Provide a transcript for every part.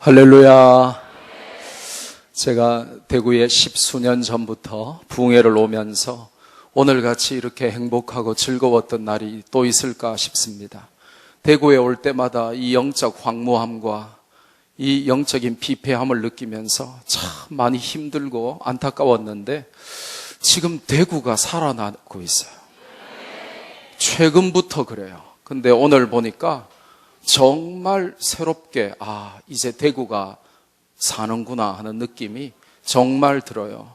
할렐루야. 제가 대구에 10수년 전부터 부흥회를 오면서 오늘같이 이렇게 행복하고 즐거웠던 날이 또 있을까 싶습니다. 대구에 올 때마다 이 영적 황무함과 이 영적인 피폐함을 느끼면서 참 많이 힘들고 안타까웠는데 지금 대구가 살아나고 있어요. 최근부터 그래요. 근데 오늘 보니까 정말 새롭게 이제 대구가 사는구나 하는 느낌이 정말 들어요.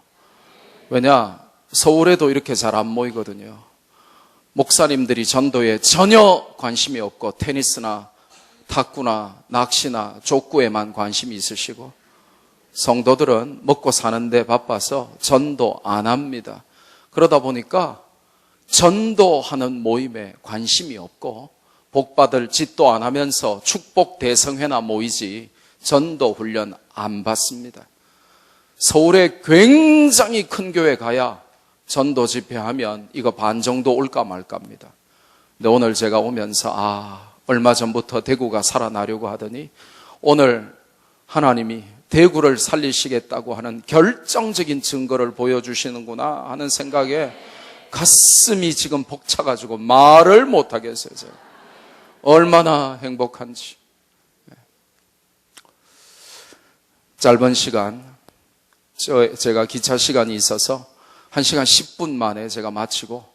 왜냐? 서울에도 이렇게 잘 안 모이거든요. 목사님들이 전도에 전혀 관심이 없고 테니스나 탁구나 낚시나 족구에만 관심이 있으시고 성도들은 먹고 사는데 바빠서 전도 안 합니다. 그러다 보니까 전도하는 모임에 관심이 없고 복받을 짓도 안 하면서 축복 대성회나 모이지 전도 훈련 안 받습니다. 서울에 굉장히 큰 교회 가야 전도 집회하면 이거 반 정도 올까 말까입니다. 근데 오늘 제가 오면서 얼마 전부터 대구가 살아나려고 하더니 오늘 하나님이 대구를 살리시겠다고 하는 결정적인 증거를 보여주시는구나 하는 생각에 가슴이 지금 벅차가지고 말을 못하겠어요. 제가. 얼마나 행복한지. 짧은 시간, 제가 기차 시간이 있어서 1시간 10분 만에 제가 마치고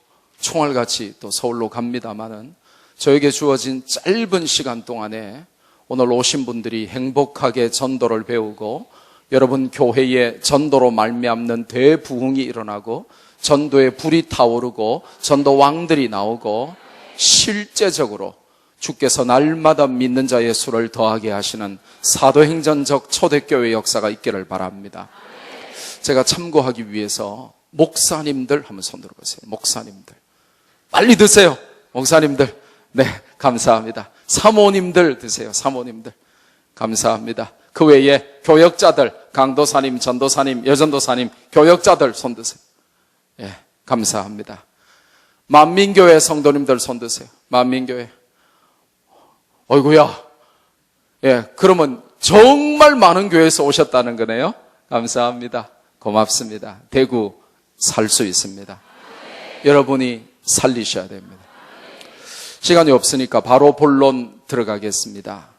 총알같이 또 서울로 갑니다마는 저에게 주어진 짧은 시간 동안에 오늘 오신 분들이 행복하게 전도를 배우고 여러분 교회에 전도로 말미암는 대부흥이 일어나고 전도에 불이 타오르고 전도 왕들이 나오고 실제적으로 주께서 날마다 믿는 자의 수를 더하게 하시는 사도행전적 초대교회 역사가 있기를 바랍니다. 제가 참고하기 위해서 목사님들 한번 손 들어보세요. 목사님들 빨리 드세요. 목사님들 네 감사합니다. 사모님들 드세요. 사모님들 감사합니다. 그 외에 교역자들 강도사님, 전도사님, 여전도사님, 교역자들 손 드세요. 예, 감사합니다. 만민교회 성도님들 손 드세요. 만민교회. 어이구야. 예, 그러면 정말 많은 교회에서 오셨다는 거네요. 감사합니다. 고맙습니다. 대구 살 수 있습니다. 여러분이 살리셔야 됩니다. 시간이 없으니까 바로 본론 들어가겠습니다.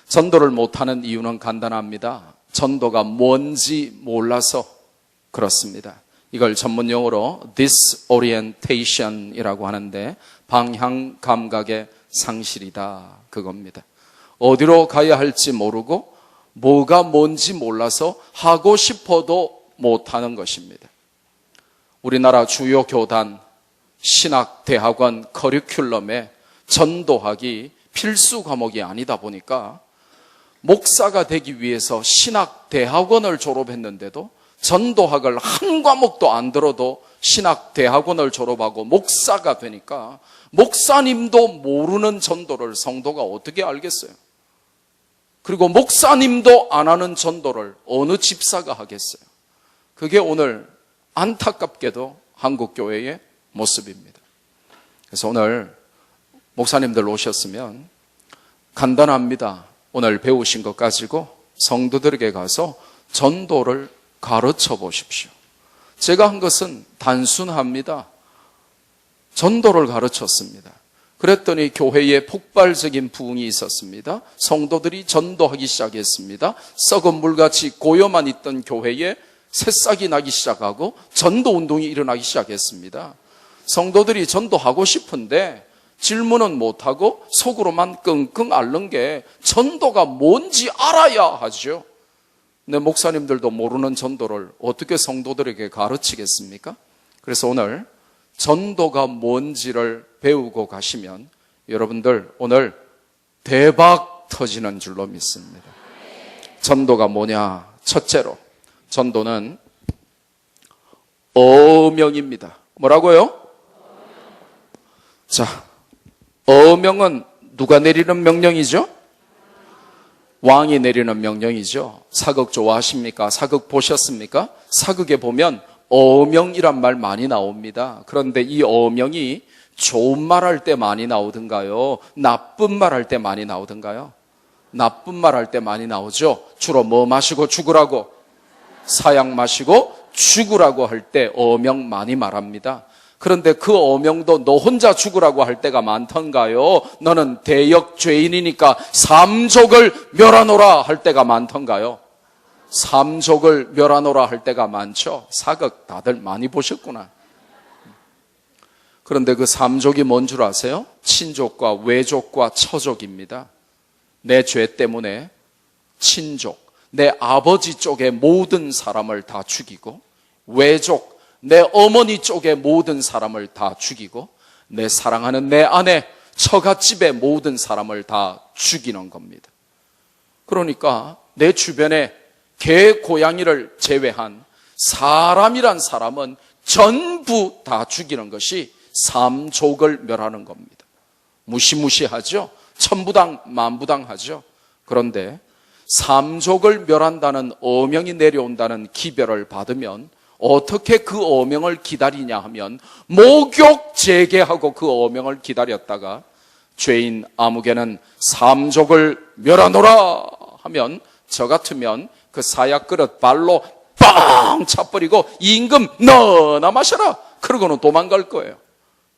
전도를 못하는 이유는 간단합니다. 전도가 뭔지 몰라서 그렇습니다. 이걸 전문용어로 disorientation이라고 하는데 방향 감각의 상실이다 그겁니다. 어디로 가야 할지 모르고 뭐가 뭔지 몰라서 하고 싶어도 못하는 것입니다. 우리나라 주요 교단, 신학대학원 커리큘럼에 전도학이 필수 과목이 아니다 보니까 목사가 되기 위해서 신학대학원을 졸업했는데도 전도학을 한 과목도 안 들어도 신학대학원을 졸업하고 목사가 되니까 목사님도 모르는 전도를 성도가 어떻게 알겠어요? 그리고 목사님도 안 하는 전도를 어느 집사가 하겠어요? 그게 오늘 안타깝게도 한국교회의 모습입니다. 그래서 오늘 목사님들 오셨으면 간단합니다. 오늘 배우신 것 가지고 성도들에게 가서 전도를 가르쳐 보십시오. 제가 한 것은 단순합니다. 전도를 가르쳤습니다. 그랬더니 교회에 폭발적인 부흥이 있었습니다. 성도들이 전도하기 시작했습니다. 썩은 물같이 고요만 있던 교회에 새싹이 나기 시작하고 전도운동이 일어나기 시작했습니다. 성도들이 전도하고 싶은데 질문은 못하고 속으로만 끙끙 앓는 게 전도가 뭔지 알아야 하죠. 근데 목사님들도 모르는 전도를 어떻게 성도들에게 가르치겠습니까? 그래서 오늘 전도가 뭔지를 배우고 가시면 여러분들 오늘 대박 터지는 줄로 믿습니다. 전도가 뭐냐? 첫째로 전도는 어명입니다. 뭐라고요? 자, 어명은 누가 내리는 명령이죠? 왕이 내리는 명령이죠. 사극 좋아하십니까? 사극 보셨습니까? 사극에 보면 어명이란 말 많이 나옵니다. 그런데 이 어명이 좋은 말 할 때 많이 나오던가요? 나쁜 말 할 때 많이 나오던가요? 나쁜 말 할 때 많이 나오죠. 주로 뭐 마시고 죽으라고, 사약 마시고 죽으라고 할 때 어명 많이 말합니다. 그런데 그 어명도 너 혼자 죽으라고 할 때가 많던가요? 너는 대역 죄인이니까 삼족을 멸하노라 할 때가 많던가요? 삼족을 멸하노라 할 때가 많죠. 사극 다들 많이 보셨구나. 그런데 그 삼족이 뭔 줄 아세요? 친족과 외족과 처족입니다. 내 죄 때문에 친족, 내 아버지 쪽의 모든 사람을 다 죽이고, 외족, 내 어머니 쪽의 모든 사람을 다 죽이고, 내 사랑하는 내 아내, 처갓집의 모든 사람을 다 죽이는 겁니다. 그러니까 내 주변에 개, 고양이를 제외한 사람이란 사람은 전부 다 죽이는 것이 삼족을 멸하는 겁니다. 무시무시하죠? 천부당 만부당하죠? 그런데 삼족을 멸한다는 어명이 내려온다는 기별을 받으면 어떻게 그 어명을 기다리냐 하면 목욕 재개하고 그 어명을 기다렸다가 죄인 아무개는 삼족을 멸하노라 하면 저 같으면 그 사약 그릇 발로 빵 차버리고 임금 너나 마셔라 그러고는 도망갈 거예요.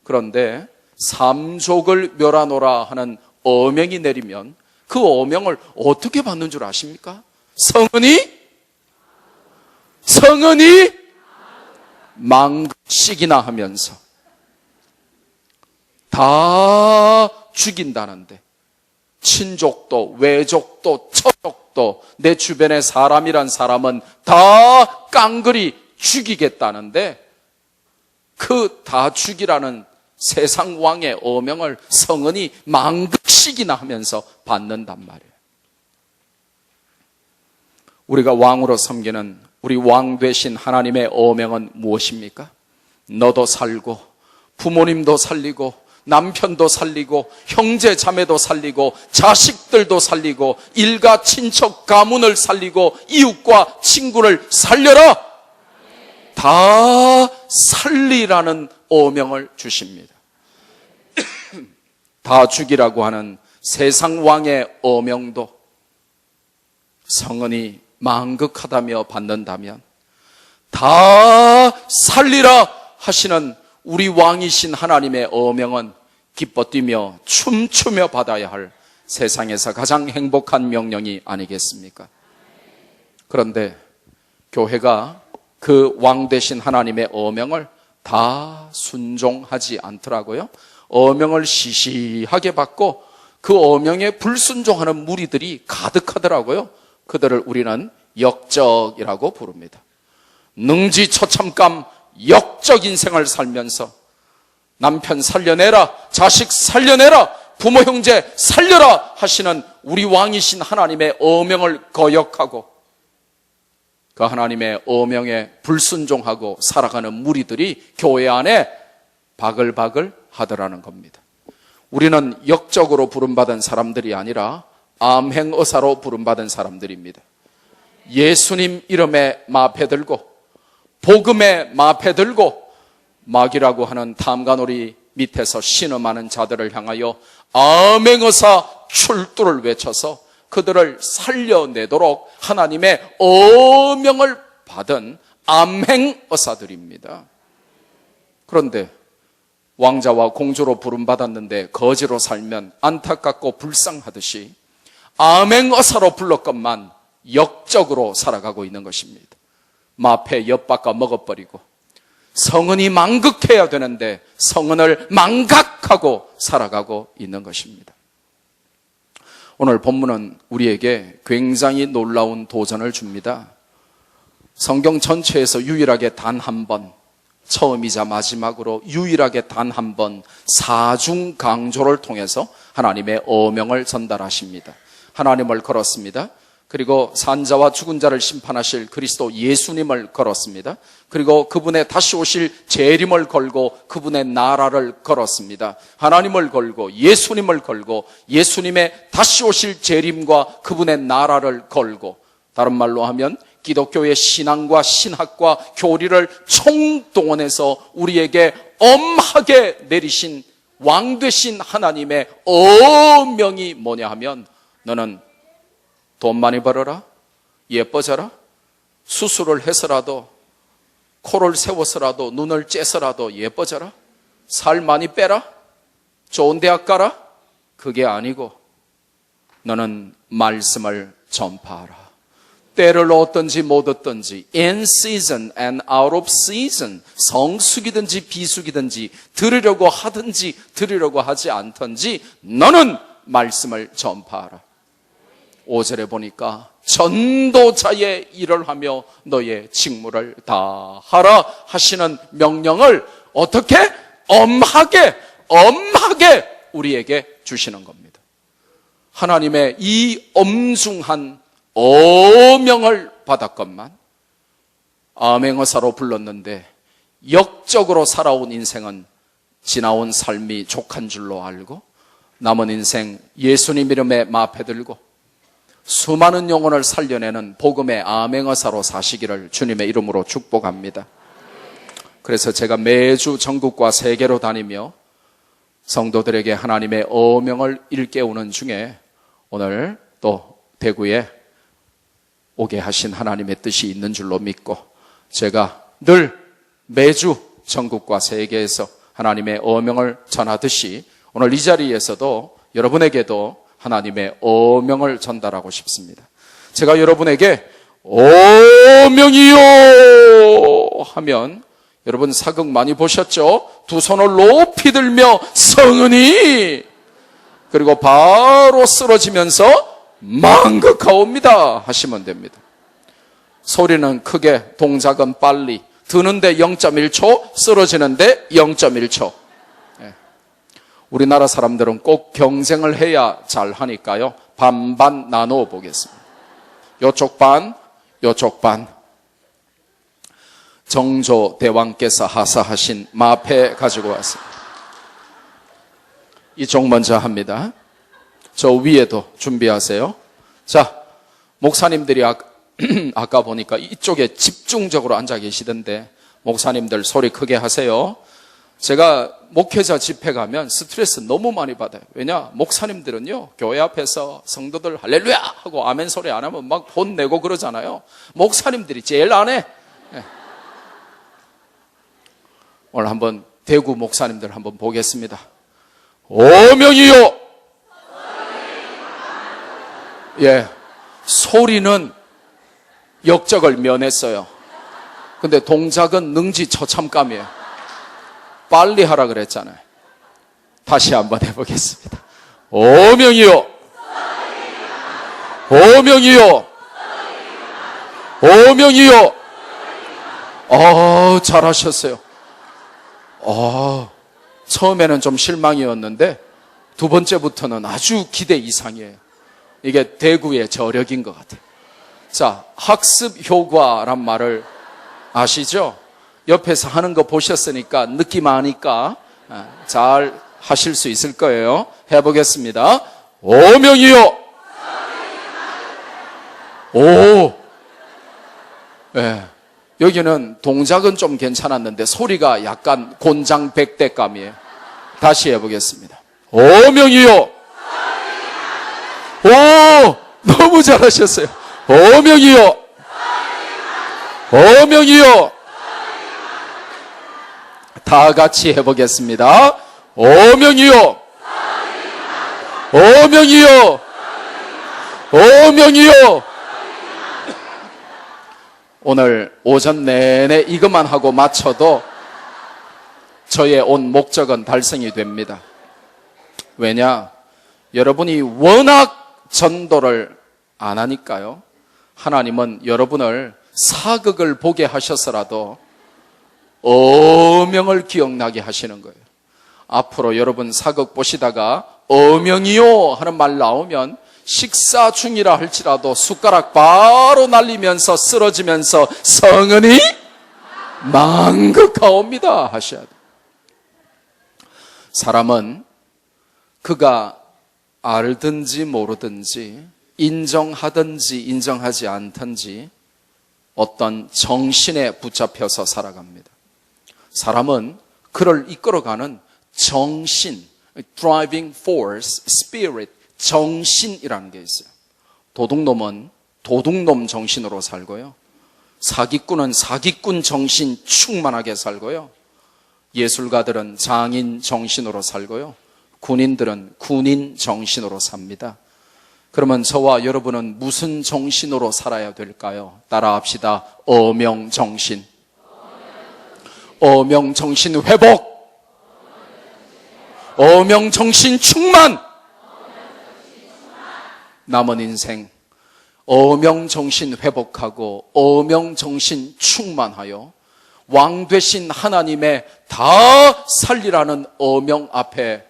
그런데 삼족을 멸하노라 하는 어명이 내리면 그 어명을 어떻게 받는 줄 아십니까? 성은이 망극식이나 하면서 다 죽인다는데, 친족도 외족도 처족도 내 주변의 사람이란 사람은 다 깡그리 죽이겠다는데, 그 다 죽이라는 세상 왕의 어명을 성은이 망극식이나 하면서 받는단 말이에요. 우리가 왕으로 섬기는 우리 왕 되신 하나님의 어명은 무엇입니까? 너도 살고 부모님도 살리고 남편도 살리고 형제 자매도 살리고 자식들도 살리고 일가 친척 가문을 살리고 이웃과 친구를 살려라! 다 살리라는 어명을 주십니다. 다 죽이라고 하는 세상 왕의 어명도 성은이 망극하다며 받는다면 다 살리라 하시는 우리 왕이신 하나님의 어명은 기뻐 뛰며 춤추며 받아야 할 세상에서 가장 행복한 명령이 아니겠습니까? 그런데 교회가 그 왕 되신 하나님의 어명을 다 순종하지 않더라고요. 어명을 시시하게 받고 그 어명에 불순종하는 무리들이 가득하더라고요. 그들을 우리는 역적이라고 부릅니다. 능지처참감 역적 인생을 살면서 남편 살려내라, 자식 살려내라, 부모 형제 살려라 하시는 우리 왕이신 하나님의 어명을 거역하고 그 하나님의 어명에 불순종하고 살아가는 무리들이 교회 안에 바글바글 하더라는 겁니다. 우리는 역적으로 부름받은 사람들이 아니라 암행어사로 부름받은 사람들입니다. 예수님 이름에 마패 들고 복음에 마패 들고 마귀라고 하는 탐관오리 밑에서 신음하는 자들을 향하여 암행어사 출두를 외쳐서 그들을 살려내도록 하나님의 어명을 받은 암행어사들입니다. 그런데 왕자와 공주로 부름받았는데 거지로 살면 안타깝고 불쌍하듯이 암행어사로 불렀건만 역적으로 살아가고 있는 것입니다. 마패 엿바꿔 먹어버리고 성은이 망극해야 되는데 성은을 망각하고 살아가고 있는 것입니다. 오늘 본문은 우리에게 굉장히 놀라운 도전을 줍니다. 성경 전체에서 유일하게 단 한 번, 처음이자 마지막으로 유일하게 단 한 번 사중 강조를 통해서 하나님의 어명을 전달하십니다. 하나님을 걸었습니다. 그리고 산자와 죽은 자를 심판하실 그리스도 예수님을 걸었습니다. 그리고 그분의 다시 오실 재림을 걸고 그분의 나라를 걸었습니다. 하나님을 걸고 예수님을 걸고 예수님의 다시 오실 재림과 그분의 나라를 걸고, 다른 말로 하면 기독교의 신앙과 신학과 교리를 총동원해서 우리에게 엄하게 내리신 왕 되신 하나님의 어명이 뭐냐 하면 너는 돈 많이 벌어라, 예뻐져라, 수술을 해서라도, 코를 세워서라도, 눈을 째서라도 예뻐져라, 살 많이 빼라, 좋은 대학 가라. 그게 아니고 너는 말씀을 전파하라. 때를 얻든지 못 얻든지, in season and out of season, 성수기든지 비수기든지, 들으려고 하든지 들으려고 하지 않든지 너는 말씀을 전파하라. 5절에 보니까 전도자의 일을 하며 너의 직무를 다하라 하시는 명령을 어떻게? 엄하게 우리에게 주시는 겁니다. 하나님의 이 엄중한 어명을 받았건만 암행어사로 불렀는데 역적으로 살아온 인생은 지나온 삶이 족한 줄로 알고 남은 인생 예수님 이름에 마패 들고 수많은 영혼을 살려내는 복음의 암행어사로 사시기를 주님의 이름으로 축복합니다. 그래서 제가 매주 전국과 세계로 다니며 성도들에게 하나님의 어명을 일깨우는 중에 오늘 또 대구에 오게 하신 하나님의 뜻이 있는 줄로 믿고 제가 늘 매주 전국과 세계에서 하나님의 어명을 전하듯이 오늘 이 자리에서도 여러분에게도 하나님의 어명을 전달하고 싶습니다. 제가 여러분에게 어명이요 하면 여러분 사극 많이 보셨죠? 두 손을 높이 들며 성은이, 그리고 바로 쓰러지면서 망극하옵니다 하시면 됩니다. 소리는 크게, 동작은 빨리, 드는데 0.1초, 쓰러지는데 0.1초. 우리나라 사람들은 꼭 경쟁을 해야 잘 하니까요. 반반 나누어 보겠습니다. 요쪽 반, 요쪽 반. 정조 대왕께서 하사하신 마패 가지고 왔습니다. 이쪽 먼저 합니다. 저 위에도 준비하세요. 자, 목사님들이 아까 보니까 이쪽에 집중적으로 앉아 계시던데 목사님들 소리 크게 하세요. 제가 목회자 집회 가면 스트레스 너무 많이 받아요. 왜냐? 목사님들은요, 교회 앞에서 성도들 할렐루야 하고 아멘 소리 안 하면 막 혼내고 그러잖아요. 목사님들이 제일 안 해. 네. 오늘 한번 대구 목사님들 한번 보겠습니다. 어명이요. 예, 소리는 역적을 면했어요. 근데 동작은 능지처참감이에요. 빨리 하라 그랬잖아요. 다시 한번 해보겠습니다. 어명이요. 어명이요. 어명이요. 잘하셨어요. 처음에는 좀 실망이었는데 두 번째부터는 아주 기대 이상이에요. 이게 대구의 저력인 것 같아요. 자, 학습 효과란 말을 아시죠? 옆에서 하는 거 보셨으니까 느낌 아니까 잘 하실 수 있을 거예요. 해보겠습니다. 어명이요. 오. 네. 여기는 동작은 좀 괜찮았는데 소리가 약간 곤장백대감이에요. 다시 해보겠습니다. 어명이요. 오, 너무 잘하셨어요. 어명이요. 어명이요. 다 같이 해보겠습니다. 어명이요. 어명이요. 어명이요. 오늘 오전 내내 이것만 하고 마쳐도 저의 온 목적은 달성이 됩니다. 왜냐? 여러분이 워낙 전도를 안 하니까요. 하나님은 여러분을 사극을 보게 하셔서라도 어명을 기억나게 하시는 거예요. 앞으로 여러분 사극 보시다가 어명이요 하는 말 나오면 식사 중이라 할지라도 숟가락 바로 날리면서 쓰러지면서 성은이 망극하옵니다 하셔야 돼요. 사람은 그가 알든지 모르든지 인정하든지 인정하지 않든지 어떤 정신에 붙잡혀서 살아갑니다. 사람은 그를 이끌어가는 정신, driving force, spirit, 정신이라는 게 있어요. 도둑놈은 도둑놈 정신으로 살고요. 사기꾼은 사기꾼 정신 충만하게 살고요. 예술가들은 장인 정신으로 살고요. 군인들은 군인 정신으로 삽니다. 그러면 저와 여러분은 무슨 정신으로 살아야 될까요? 따라합시다. 어명정신. 어명정신 회복. 어명정신 충만. 남은 인생 어명정신 회복하고 어명정신 충만하여 왕 되신 하나님의 다 살리라는 어명 앞에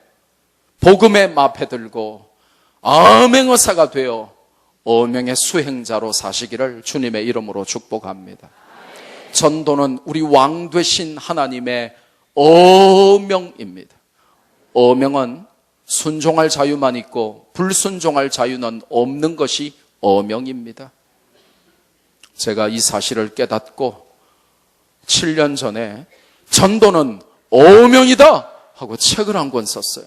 복음의 마패 들고 아멘의사가 되어 어명의 수행자로 사시기를 주님의 이름으로 축복합니다. 전도는 우리 왕 되신 하나님의 어명입니다. 어명은 순종할 자유만 있고 불순종할 자유는 없는 것이 어명입니다. 제가 이 사실을 깨닫고 7년 전에 전도는 어명이다 하고 책을 한 권 썼어요.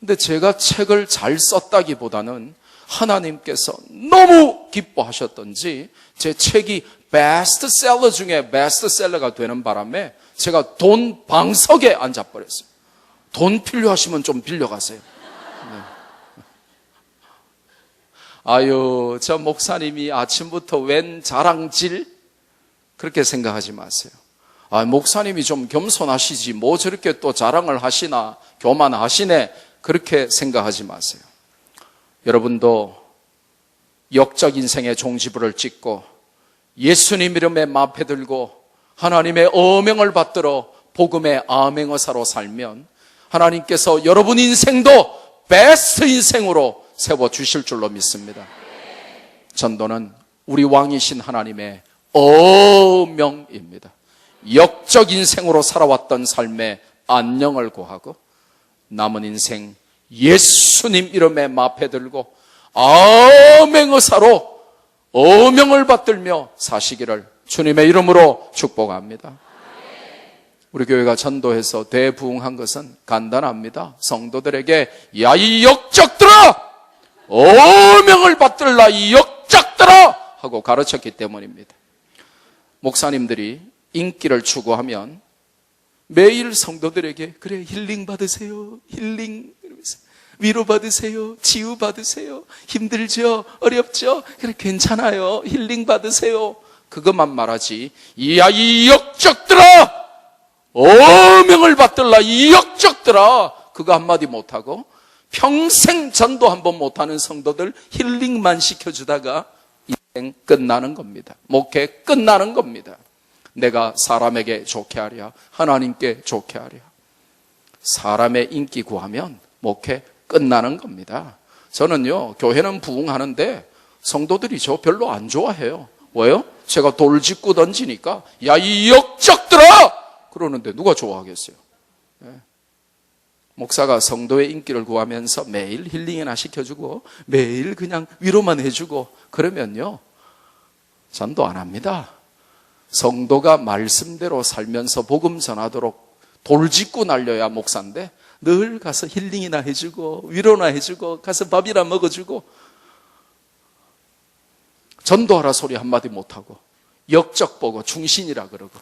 근데 제가 책을 잘 썼다기보다는 하나님께서 너무 기뻐하셨던지 제 책이 베스트셀러 중에 베스트셀러가 되는 바람에 제가 돈 방석에 앉아버렸어요. 돈 필요하시면 좀 빌려가세요. 네. 아유, 저 목사님이 아침부터 웬 자랑질? 그렇게 생각하지 마세요. 아, 목사님이 좀 겸손하시지 뭐 저렇게 또 자랑을 하시나 교만하시네 그렇게 생각하지 마세요. 여러분도 역적 인생의 종지부를 찍고 예수님 이름에 마패 들고 하나님의 어명을 받들어 복음의 아멘어사로 살면 하나님께서 여러분 인생도 베스트 인생으로 세워주실 줄로 믿습니다. 전도는 우리 왕이신 하나님의 어명입니다. 역적 인생으로 살아왔던 삶에 안녕을 구하고 남은 인생 예수님 이름에 마패 들고 아멘의사로 어명을 받들며 사시기를 주님의 이름으로 축복합니다. 우리 교회가 전도해서 대부흥한 것은 간단합니다. 성도들에게 야 이 역적들아 어명을 받들라 이 역적들아 하고 가르쳤기 때문입니다. 목사님들이 인기를 추구하면 매일 성도들에게 그래 힐링 받으세요. 힐링 위로 받으세요. 치유 받으세요. 힘들죠? 어렵죠? 그래 괜찮아요. 힐링 받으세요. 그것만 말하지. 이야 이 역적들아 어명을 받들라 이 역적들아 그거 한마디 못하고 평생 전도 한번 못하는 성도들 힐링만 시켜주다가 인생 끝나는 겁니다. 목회 끝나는 겁니다. 내가 사람에게 좋게 하랴 하나님께 좋게 하랴. 사람의 인기 구하면 목회 끝나는 겁니다. 저는요 교회는 부흥하는데 성도들이 저 별로 안 좋아해요. 왜요? 제가 돌 짚고 던지니까 야 이 역적들아 그러는데 누가 좋아하겠어요? 네. 목사가 성도의 인기를 구하면서 매일 힐링이나 시켜주고 매일 그냥 위로만 해주고 그러면요 전도 안 합니다. 성도가 말씀대로 살면서 복음 전하도록 돌짓고 날려야 목사인데 늘 가서 힐링이나 해주고 위로나 해주고 가서 밥이나 먹어주고 전도하라 소리 한마디 못하고 역적 보고 충신이라 그러고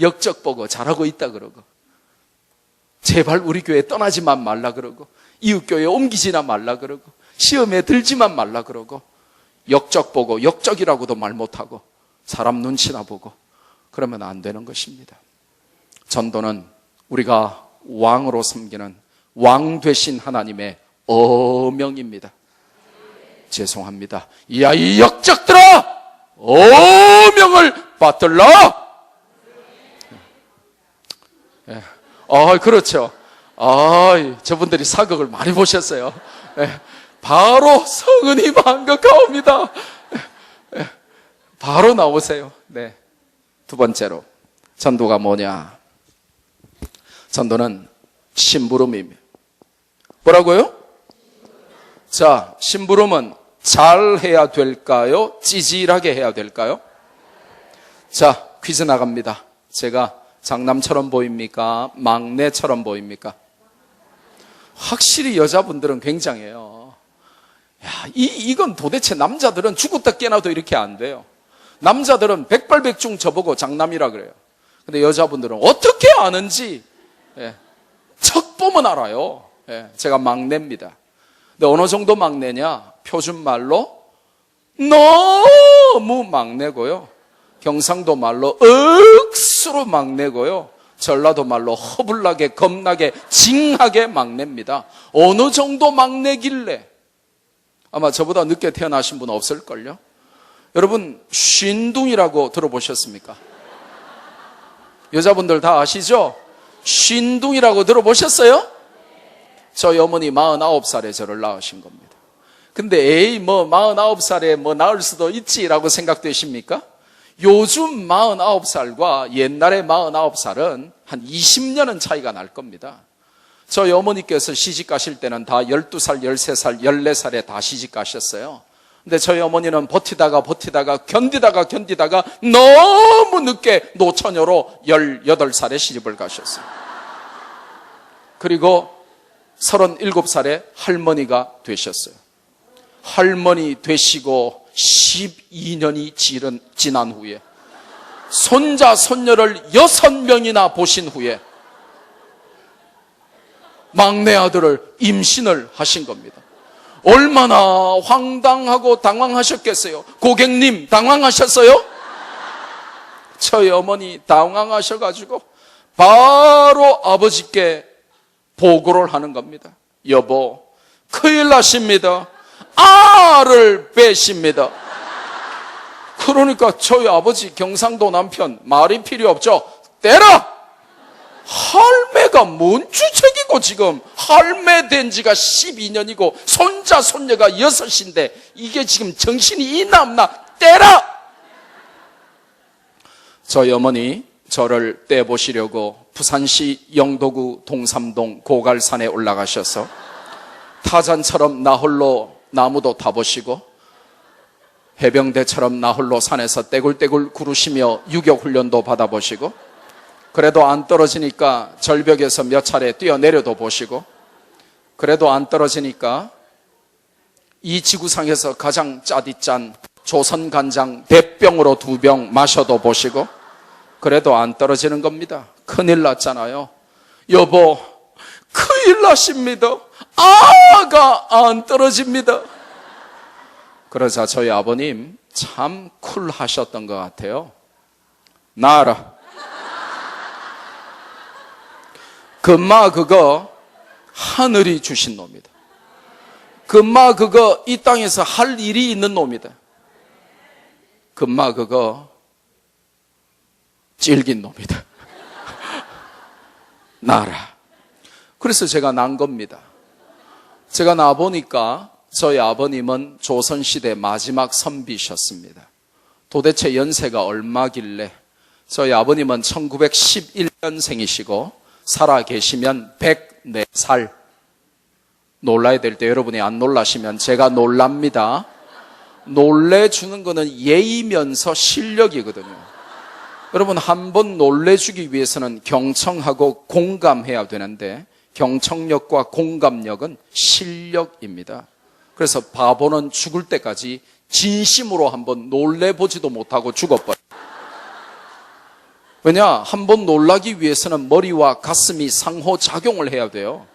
역적 보고 잘하고 있다 그러고 제발 우리 교회 떠나지만 말라 그러고 이웃교회 옮기지나 말라 그러고 시험에 들지만 말라 그러고 역적 보고 역적이라고도 말 못하고 사람 눈치나 보고 그러면 안 되는 것입니다. 전도는 우리가 왕으로 섬기는 왕 되신 하나님의 어명입니다. 죄송합니다. 이야 이 역적들아 어명을 받들라. 예. 그렇죠. 저분들이 사극을 많이 보셨어요. 예. 바로 성은이 만극하옵니다. 예. 바로 나오세요. 네. 두 번째로 전도가 뭐냐? 전도는 심부름입니다. 뭐라고요? 자, 심부름은 잘 해야 될까요? 찌질하게 해야 될까요? 자, 퀴즈 나갑니다. 제가 장남처럼 보입니까? 막내처럼 보입니까? 확실히 여자분들은 굉장해요. 야, 이건 도대체 남자들은 죽었다 깨나도 이렇게 안 돼요. 남자들은 백발백중 저보고 장남이라 그래요. 근데 여자분들은 어떻게 아는지, 척 보면 알아요. 제가 막내입니다. 근데 어느 정도 막내냐? 표준 말로 너무 막내고요. 경상도 말로 억수로 막내고요. 전라도 말로 허불나게 겁나게 징하게 막내입니다. 어느 정도 막내길래? 아마 저보다 늦게 태어나신 분 없을걸요? 여러분, 쉰둥이라고 들어보셨습니까? 여자분들 다 아시죠? 쉰둥이라고 들어보셨어요? 저희 어머니 49살에 저를 낳으신 겁니다. 근데 에이 49살에 낳을 수도 있지라고 생각되십니까? 요즘 49살과 옛날에 49살은 한 20년은 차이가 날 겁니다. 저희 어머니께서 시집 가실 때는 다 12살, 13살, 14살에 다 시집 가셨어요. 근데 저희 어머니는 버티다가 견디다가 너무 늦게 노처녀로 18살에 시집을 가셨어요. 그리고 37살에 할머니가 되셨어요. 할머니 되시고 12년이 지난 후에 손자, 손녀를 6명이나 보신 후에 막내 아들을 임신을 하신 겁니다. 얼마나 황당하고 당황하셨겠어요. 고객님 당황하셨어요? 저희 어머니 당황하셔가지고 바로 아버지께 보고를 하는 겁니다. 여보, 큰일 나십니다. 알을 빼십니다. 그러니까 저희 아버지 경상도 남편 말이 필요 없죠. 때라! 할매가 뭔 주책이고 지금 할매 된 지가 12년이고 손자 손녀가 6인데 이게 지금 정신이 있나 없나? 때라! 저희 어머니 저를 떼보시려고 부산시 영도구 동삼동 고갈산에 올라가셔서 타잔처럼 나홀로 나무도 타보시고 해병대처럼 나홀로 산에서 떼굴떼굴 구르시며 유격훈련도 받아보시고 그래도 안 떨어지니까 절벽에서 몇 차례 뛰어내려도 보시고 그래도 안 떨어지니까 이 지구상에서 가장 짜디짠 조선간장 100병으로 2병 마셔도 보시고 그래도 안 떨어지는 겁니다. 큰일 났잖아요. 여보, 큰일 나십니다. 아가 안 떨어집니다. 그러자 저희 아버님 참 쿨하셨던 것 같아요. 나아라. 금마 그거 하늘이 주신 놈이다. 금마 그거 이 땅에서 할 일이 있는 놈이다. 금마 그거 찔긴 놈이다. 나라. 그래서 제가 난 겁니다. 제가 나보니까 저희 아버님은 조선시대 마지막 선비셨습니다. 도대체 연세가 얼마길래 저희 아버님은 1911년생이시고 살아 계시면 104살. 놀라야 될 때 여러분이 안 놀라시면 제가 놀랍니다. 놀래주는 거는 예의면서 실력이거든요. 여러분 한 번 놀래주기 위해서는 경청하고 공감해야 되는데 경청력과 공감력은 실력입니다. 그래서 바보는 죽을 때까지 진심으로 한번 놀래보지도 못하고 죽어버려요. 왜냐? 한번 놀라기 위해서는 머리와 가슴이 상호작용을 해야 돼요.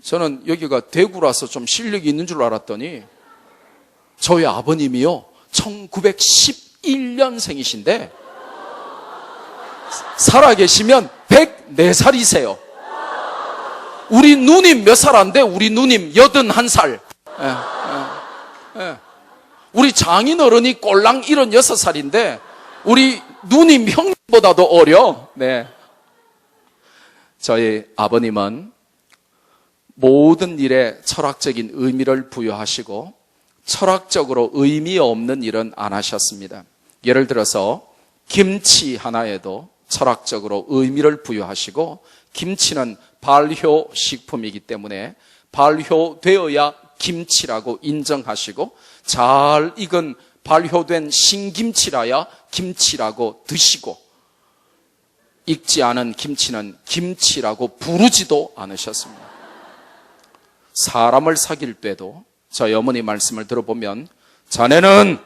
저는 여기가 대구라서 좀 실력이 있는 줄 알았더니 저희 아버님이요 1911년생이신데 살아계시면 104살이세요. 우리 누님 몇 살 안 돼? 우리 누님 81살. 우리 장인어른이 꼴랑 76살인데 우리 누님 형님보다도 어려. 네. 저희 아버님은 모든 일에 철학적인 의미를 부여하시고 철학적으로 의미 없는 일은 안 하셨습니다. 예를 들어서 김치 하나에도 철학적으로 의미를 부여하시고 김치는 발효식품이기 때문에 발효되어야 김치라고 인정하시고 잘 익은 발효된 신김치라야 김치라고 드시고 익지 않은 김치는 김치라고 부르지도 않으셨습니다. 사람을 사귈 때도 저희 어머니 말씀을 들어보면 자네는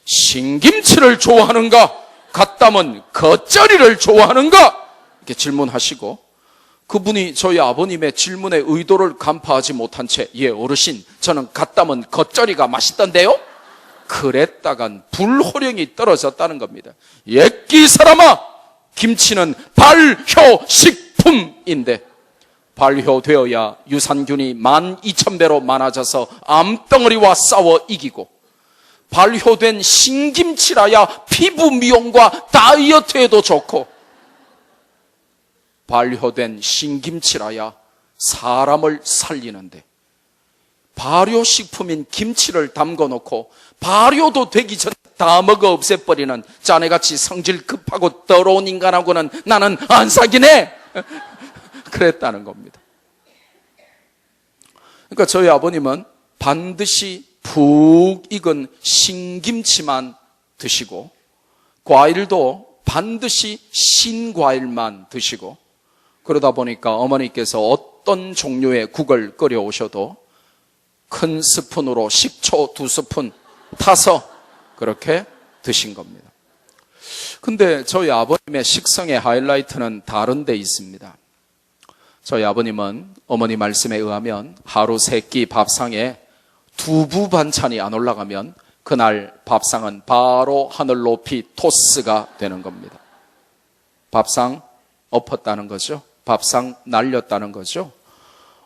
신김치를 좋아하는가? 갓 담은 겉절이를 좋아하는가? 이렇게 질문하시고 그분이 저희 아버님의 질문의 의도를 간파하지 못한 채 예 어르신 저는 갓 담은 겉절이가 맛있던데요? 그랬다간 불호령이 떨어졌다는 겁니다. 옛기 사람아, 김치는 발효식품인데 발효되어야 유산균이 12,000배로 많아져서 암덩어리와 싸워 이기고 발효된 신김치라야 피부 미용과 다이어트에도 좋고 발효된 신김치라야 사람을 살리는데 발효식품인 김치를 담궈놓고 발효도 되기 전에 다 먹어 없애버리는 자네같이 성질 급하고 더러운 인간하고는 나는 안 사귀네. 그랬다는 겁니다. 그러니까 저희 아버님은 반드시 푹 익은 신김치만 드시고 과일도 반드시 신과일만 드시고 그러다 보니까 어머니께서 어떤 종류의 국을 끓여 오셔도 큰 스푼으로 식초 2스푼 타서 그렇게 드신 겁니다. 근데 저희 아버님의 식성의 하이라이트는 다른 데 있습니다. 저희 아버님은 어머니 말씀에 의하면 하루 3끼 밥상에 두부 반찬이 안 올라가면 그날 밥상은 바로 하늘 높이 토스가 되는 겁니다. 밥상 엎었다는 거죠. 밥상 날렸다는 거죠.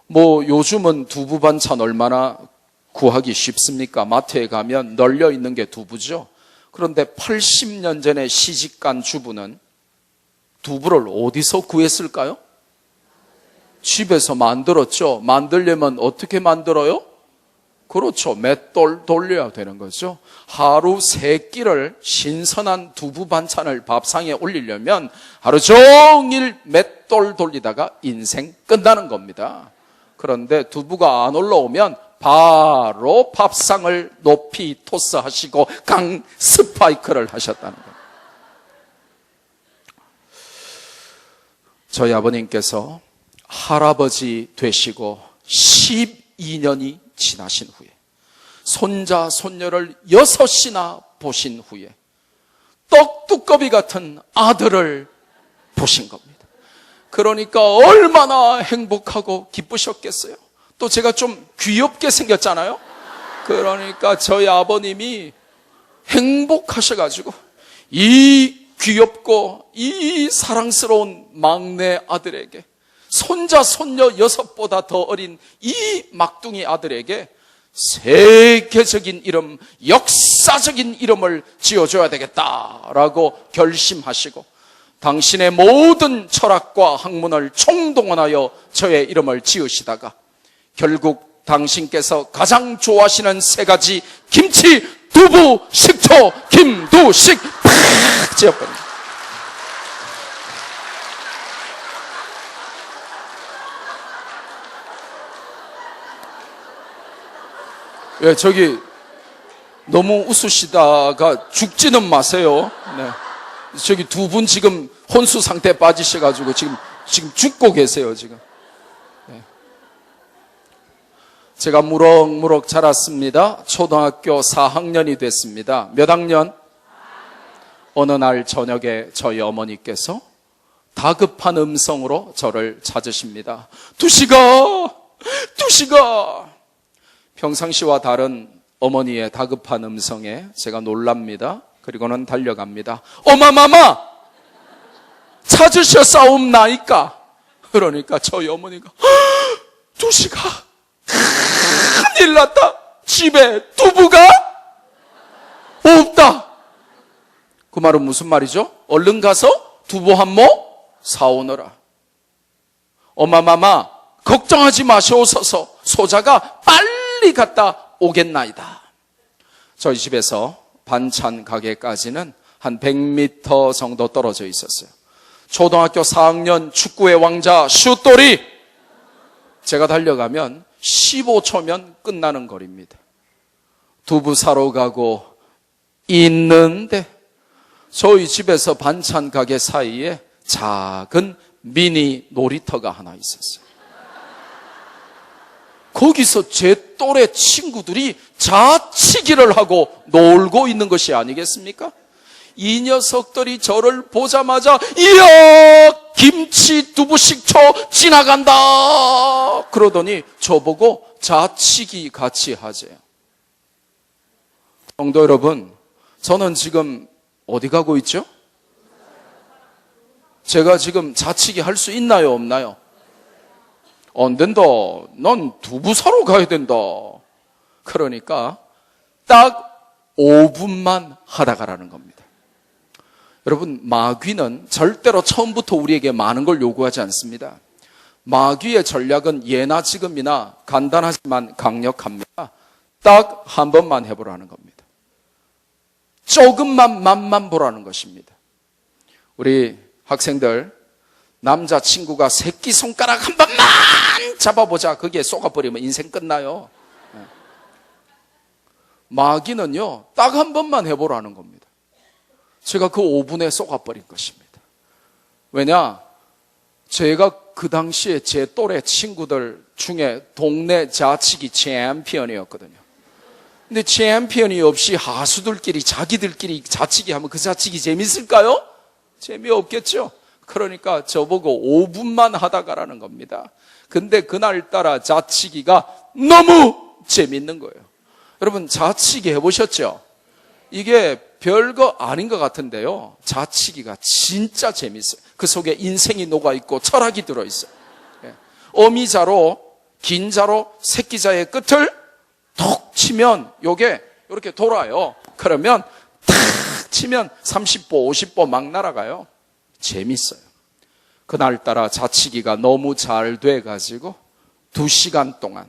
뭐 요즘은 두부 반찬 얼마나 구하기 쉽습니까? 마트에 가면 널려 있는 게 두부죠. 그런데 80년 전에 시집간 주부는 두부를 어디서 구했을까요? 집에서 만들었죠. 만들려면 어떻게 만들어요? 그렇죠. 맷돌 돌려야 되는 거죠. 하루 3끼를 신선한 두부 반찬을 밥상에 올리려면 하루 종일 맷돌 돌리다가 인생 끝나는 겁니다. 그런데 두부가 안 올라오면 바로 밥상을 높이 토스하시고 강 스파이크를 하셨다는 거예요. 저희 아버님께서 할아버지 되시고 12년이 지나신 후에 손자 손녀를 6이나 보신 후에 떡두꺼비 같은 아들을 보신 겁니다. 그러니까 얼마나 행복하고 기쁘셨겠어요. 또 제가 좀 귀엽게 생겼잖아요. 그러니까 저희 아버님이 행복하셔가지고 이 귀엽고 이 사랑스러운 막내 아들에게 손자 손녀 6보다 더 어린 이 막둥이 아들에게 세계적인 이름, 역사적인 이름을 지어줘야 되겠다라고 결심하시고 당신의 모든 철학과 학문을 총동원하여 저의 이름을 지으시다가 결국 당신께서 가장 좋아하시는 3가지 김치, 두부, 식초, 김두식 팍 지어버립니다. 예, 저기 너무 웃으시다가 죽지는 마세요. 네. 저기 2분 지금 혼수 상태에 빠지셔가지고 지금 죽고 계세요, 지금. 네. 제가 무럭무럭 자랐습니다. 초등학교 4학년이 됐습니다. 몇 학년? 어느 날 저녁에 저희 어머니께서 다급한 음성으로 저를 찾으십니다. 두식아! 평상시와 다른 어머니의 다급한 음성에 제가 놀랍니다. 그리고는 달려갑니다. 어마마마! 찾으셨사옵나이까? 그러니까 저희 어머니가 두식아! 큰일 났다! 집에 두부가 없다! 그 말은 무슨 말이죠? 얼른 가서 두부 한 모 사오너라. 어마마마 걱정하지 마시옵소서. 소자가 빨리 갔다 오겠나이다. 저희 집에서 반찬 가게까지는 한 100m 정도 떨어져 있었어요. 초등학교 4학년 축구의 왕자 슛돌이 제가 달려가면 15초면 끝나는 거리입니다. 두부 사러 가고 있는데 저희 집에서 반찬 가게 사이에 작은 미니 놀이터가 하나 있었어요. 거기서 제 또래 친구들이 자치기를 하고 놀고 있는 것이 아니겠습니까? 이 녀석들이 저를 보자마자 이야 김치 두부식초 지나간다 그러더니 저보고 자치기 같이 하재요. 성도 여러분, 저는 지금 어디 가고 있죠? 제가 지금 자치기 할 수 있나요, 없나요? 안 된다. 난 두부 사러 가야 된다. 그러니까 딱 5분만 하다 가라는 겁니다. 여러분, 마귀는 절대로 처음부터 우리에게 많은 걸 요구하지 않습니다. 마귀의 전략은 예나 지금이나 간단하지만 강력합니다. 딱 한 번만 해보라는 겁니다. 조금만 맛만 보라는 것입니다. 우리 학생들, 남자친구가 새끼손가락 한 번만 잡아보자. 그게 쏘가버리면 인생 끝나요. 마귀는요, 딱 한 번만 해보라는 겁니다. 제가 그 5분에 쏘가버린 것입니다. 왜냐? 제가 그 당시에 제 또래 친구들 중에 동네 자치기 챔피언이었거든요. 근데 챔피언이 없이 하수들끼리 자기들끼리 자치기 하면 그 자치기 재밌을까요? 재미없겠죠. 그러니까 저보고 5분만 하다 가라는 겁니다. 근데 그날따라 자치기가 너무 재밌는 거예요. 여러분, 자치기 해보셨죠? 이게 별거 아닌 것 같은데요, 자치기가 진짜 재밌어요. 그 속에 인생이 녹아있고 철학이 들어있어요. 어미자로, 긴 자로 새끼자의 끝을 톡 치면 요게 이렇게 돌아요. 그러면 탁 치면 30보 50보 막 날아가요. 재밌어요. 그날따라 자치기가 너무 잘 돼가지고 2시간 동안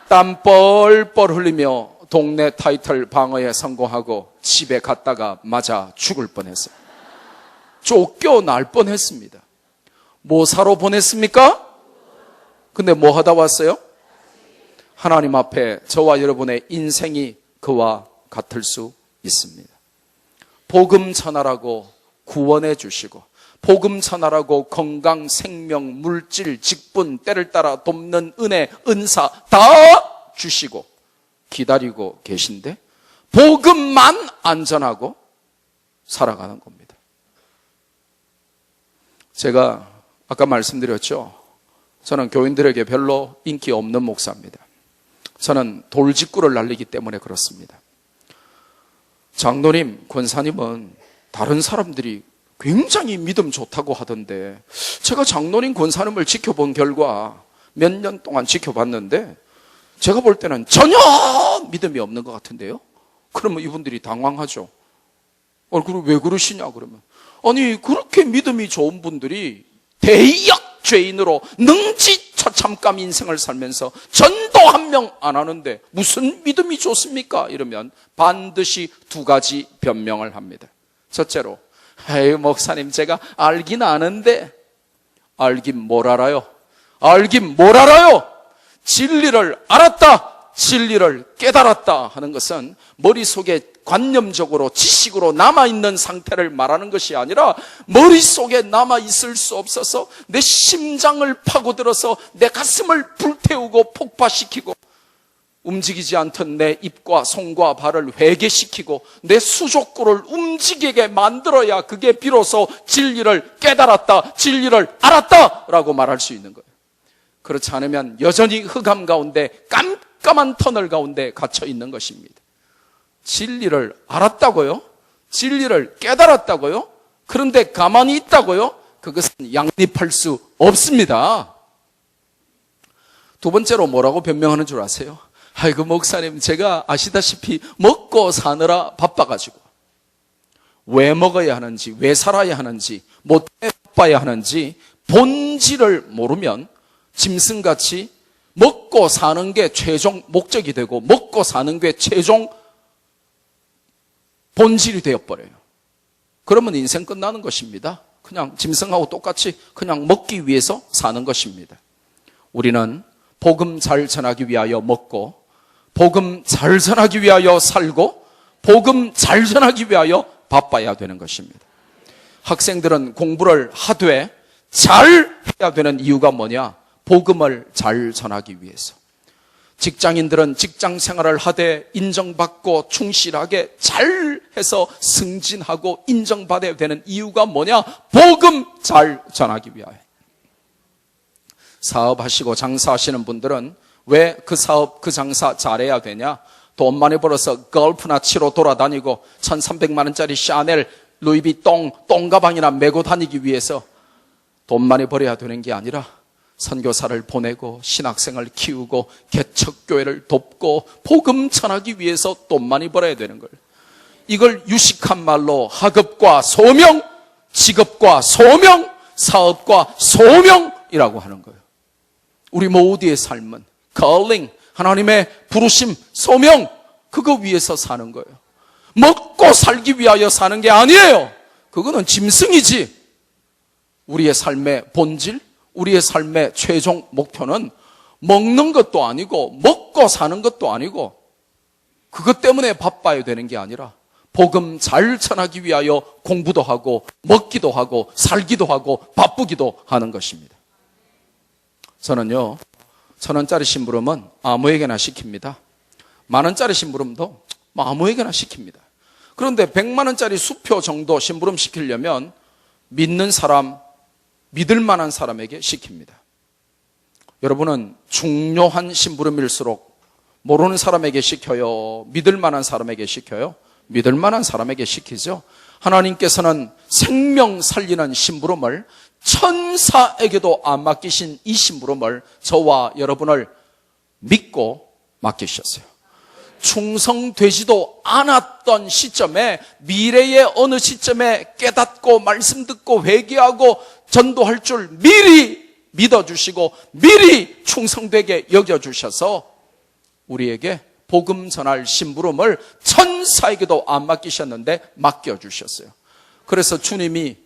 땀 뻘뻘 흘리며 동네 타이틀 방어에 성공하고 집에 갔다가 맞아 죽을 뻔했어요. 쫓겨날 뻔했습니다. 뭐 사러 보냈습니까? 근데 뭐 하다 왔어요? 하나님 앞에 저와 여러분의 인생이 그와 같을 수 있습니다. 복음 전하라고 구원해 주시고, 복음 전하라고 건강, 생명, 물질, 직분, 때를 따라 돕는 은혜, 은사 다 주시고 기다리고 계신데 복음만 안전하고 살아가는 겁니다. 제가 아까 말씀드렸죠. 저는 교인들에게 별로 인기 없는 목사입니다. 저는 돌직구를 날리기 때문에 그렇습니다. 장로님, 권사님은 다른 사람들이 굉장히 믿음 좋다고 하던데, 제가 장로님, 권사님을 지켜본 결과 몇 년 동안 지켜봤는데 제가 볼 때는 전혀 믿음이 없는 것 같은데요. 그러면 이분들이 당황하죠. 그럼 왜 그러시냐 그러면, 아니 그렇게 믿음이 좋은 분들이 대역 죄인으로 능지처참감 인생을 살면서 전도 한 명 안 하는데 무슨 믿음이 좋습니까? 이러면 반드시 2가지 변명을 합니다. 첫째로, 에이 목사님 제가 알긴 아는데. 알긴 뭘 알아요? 알긴 뭘 알아요? 진리를 알았다, 진리를 깨달았다 하는 것은 머릿속에 관념적으로 지식으로 남아있는 상태를 말하는 것이 아니라 머릿속에 남아있을 수 없어서 내 심장을 파고들어서 내 가슴을 불태우고 폭파시키고 움직이지 않던 내 입과 손과 발을 회개시키고 내 수족구를 움직이게 만들어야 그게 비로소 진리를 깨달았다, 진리를 알았다 라고 말할 수 있는 거예요. 그렇지 않으면 여전히 흑암 가운데 깜깜한 터널 가운데 갇혀 있는 것입니다. 진리를 알았다고요? 진리를 깨달았다고요? 그런데 가만히 있다고요? 그것은 양립할 수 없습니다. 2번째로 뭐라고 변명하는 줄 아세요? 아이고 목사님 제가 아시다시피 먹고 사느라 바빠가지고 왜 먹어야 하는지, 왜 살아야 하는지, 뭐 때문에 바빠야 하는지 본질을 모르면 짐승같이 먹고 사는 게 최종 목적이 되고 먹고 사는 게 최종 본질이 되어버려요. 그러면 인생 끝나는 것입니다. 그냥 짐승하고 똑같이 그냥 먹기 위해서 사는 것입니다. 우리는 복음 잘 전하기 위하여 먹고, 복음 잘 전하기 위하여 살고, 복음 잘 전하기 위하여 바빠야 되는 것입니다. 학생들은 공부를 하되 잘 해야 되는 이유가 뭐냐? 복음을 잘 전하기 위해서. 직장인들은 직장 생활을 하되 인정받고 충실하게 잘해서 승진하고 인정받아야 되는 이유가 뭐냐? 복음 잘 전하기 위하여. 사업하시고 장사하시는 분들은 왜 그 사업, 그 장사 잘해야 되냐? 돈 많이 벌어서 걸프나 치러 돌아다니고 1,300만 원짜리 샤넬, 루이비통, 똥가방이나 메고 다니기 위해서 돈 많이 벌어야 되는 게 아니라 선교사를 보내고 신학생을 키우고 개척교회를 돕고 복음 전하기 위해서 돈 많이 벌어야 되는 거예요. 이걸 유식한 말로 학업과 소명, 직업과 소명, 사업과 소명이라고 하는 거예요. 우리 모두의 삶은 calling, 하나님의 부르심, 소명, 그거 위해서 사는 거예요. 먹고 살기 위하여 사는 게 아니에요. 그거는 짐승이지. 우리의 삶의 본질, 우리의 삶의 최종 목표는 먹는 것도 아니고 먹고 사는 것도 아니고 그것 때문에 바빠야 되는 게 아니라 복음 잘 전하기 위하여 공부도 하고 먹기도 하고 살기도 하고 바쁘기도 하는 것입니다. 저는요, 1,000원짜리 심부름은 아무에게나 시킵니다. 10,000원짜리 심부름도 아무에게나 시킵니다. 그런데 100만 원짜리 수표 정도 심부름 시키려면 믿는 사람, 믿을 만한 사람에게 시킵니다. 여러분은 중요한 심부름일수록 모르는 사람에게 시켜요? 믿을 만한 사람에게 시켜요? 믿을 만한 사람에게 시키죠. 하나님께서는 생명 살리는 심부름을 천사에게도 안 맡기신 이 심부름을 저와 여러분을 믿고 맡기셨어요. 충성되지도 않았던 시점에, 미래의 어느 시점에 깨닫고 말씀 듣고 회개하고 전도할 줄 미리 믿어주시고 미리 충성되게 여겨주셔서 우리에게 복음 전할 심부름을 천사에게도 안 맡기셨는데 맡겨주셨어요. 그래서 주님이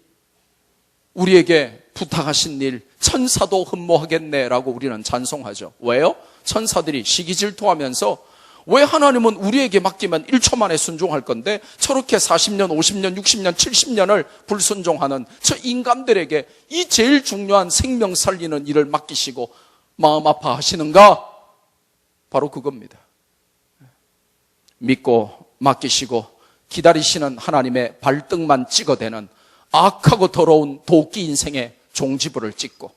우리에게 부탁하신 일 천사도 흠모하겠네라고 우리는 찬송하죠. 왜요? 천사들이 시기질투하면서 왜 하나님은 우리에게 맡기면 1초 만에 순종할 건데 저렇게 40년, 50년, 60년, 70년을 불순종하는 저 인간들에게 이 제일 중요한 생명 살리는 일을 맡기시고 마음 아파하시는가? 바로 그겁니다. 믿고 맡기시고 기다리시는 하나님의 발등만 찍어대는 악하고 더러운 도끼 인생의 종지부를 찍고,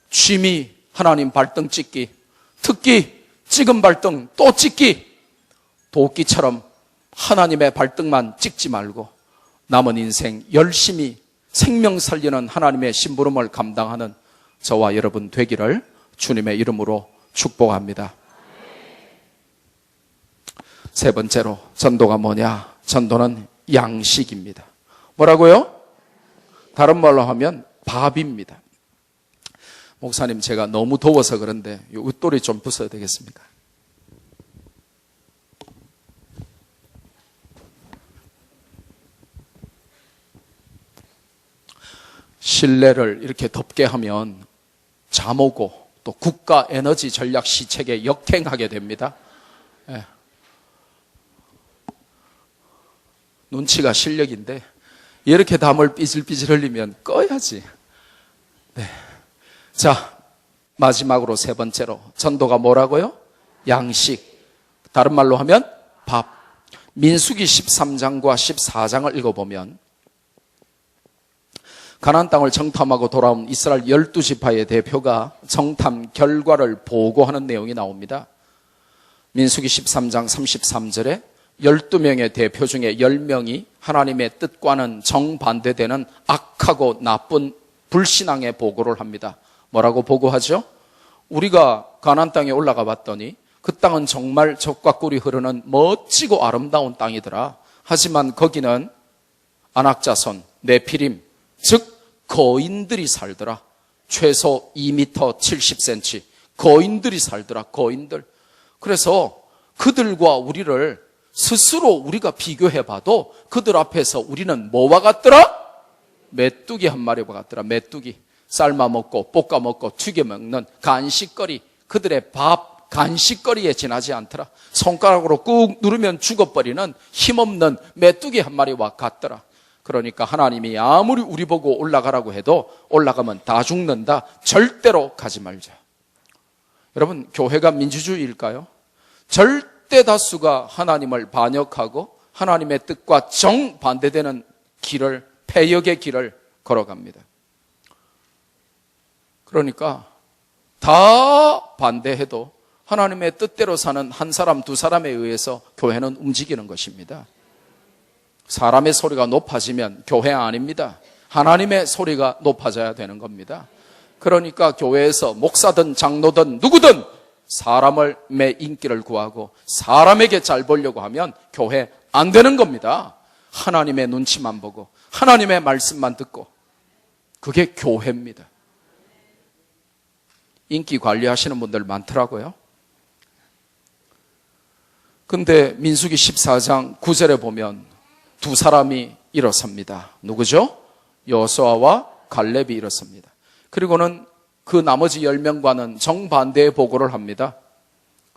취미 하나님 발등 찍기, 특기 찍은 발등 또 찍기, 도끼처럼 하나님의 발등만 찍지 말고 남은 인생 열심히 생명 살리는 하나님의 심부름을 감당하는 저와 여러분 되기를 주님의 이름으로 축복합니다. 세 번째로, 전도가 뭐냐? 전도는 양식입니다. 뭐라고요? 다른 말로 하면 밥입니다. 목사님, 제가 너무 더워서 그런데 이 웃돌이 좀 부숴야 되겠습니까? 실내를 이렇게 덥게 하면 잠 오고 또 국가 에너지 전략 시책에 역행하게 됩니다. 예. 눈치가 실력인데 이렇게 담을 삐질삐질 흘리면 꺼야지. 네. 자, 마지막으로 세 번째로, 전도가 뭐라고요? 양식. 다른 말로 하면 밥. 민수기 13장과 14장을 읽어보면 가나안 땅을 정탐하고 돌아온 이스라엘 12지파의 대표가 정탐 결과를 보고하는 내용이 나옵니다. 민수기 13장 33절에 12명의 대표 중에 10명이 하나님의 뜻과는 정반대되는 악하고 나쁜 불신앙의 보고를 합니다. 뭐라고 보고하죠? 우리가 가나안 땅에 올라가 봤더니 그 땅은 정말 젖과 꿀이 흐르는 멋지고 아름다운 땅이더라. 하지만 거기는 안악자손, 네피림, 즉 거인들이 살더라. 최소 2m 70cm 거인들이 살더라. 거인들. 그래서 그들과 우리를 스스로 우리가 비교해봐도 그들 앞에서 우리는 뭐와 같더라? 메뚜기 한 마리와 같더라. 메뚜기. 삶아 먹고 볶아 먹고 튀겨 먹는 간식거리, 그들의 밥 간식거리에 지나지 않더라. 손가락으로 꾹 누르면 죽어버리는 힘없는 메뚜기 한 마리와 같더라. 그러니까 하나님이 아무리 우리 보고 올라가라고 해도 올라가면 다 죽는다. 절대로 가지 말자. 여러분, 교회가 민주주의일까요? 절대 다수가 하나님을 반역하고 하나님의 뜻과 정반대되는 길을, 폐역의 길을 걸어갑니다. 그러니까 다 반대해도 하나님의 뜻대로 사는 한 사람, 두 사람에 의해서 교회는 움직이는 것입니다. 사람의 소리가 높아지면 교회 아닙니다. 하나님의 소리가 높아져야 되는 겁니다. 그러니까 교회에서 목사든 장로든 누구든 사람의 인기를 구하고 사람에게 잘 보려고 하면 교회 안 되는 겁니다. 하나님의 눈치만 보고 하나님의 말씀만 듣고, 그게 교회입니다. 인기 관리하시는 분들 많더라고요. 근데 민수기 14장 9절에 보면 두 사람이 일어섭니다. 누구죠? 여호수아와 갈렙이 일어섭니다. 그리고는 그 나머지 10명과는 정반대의 보고를 합니다.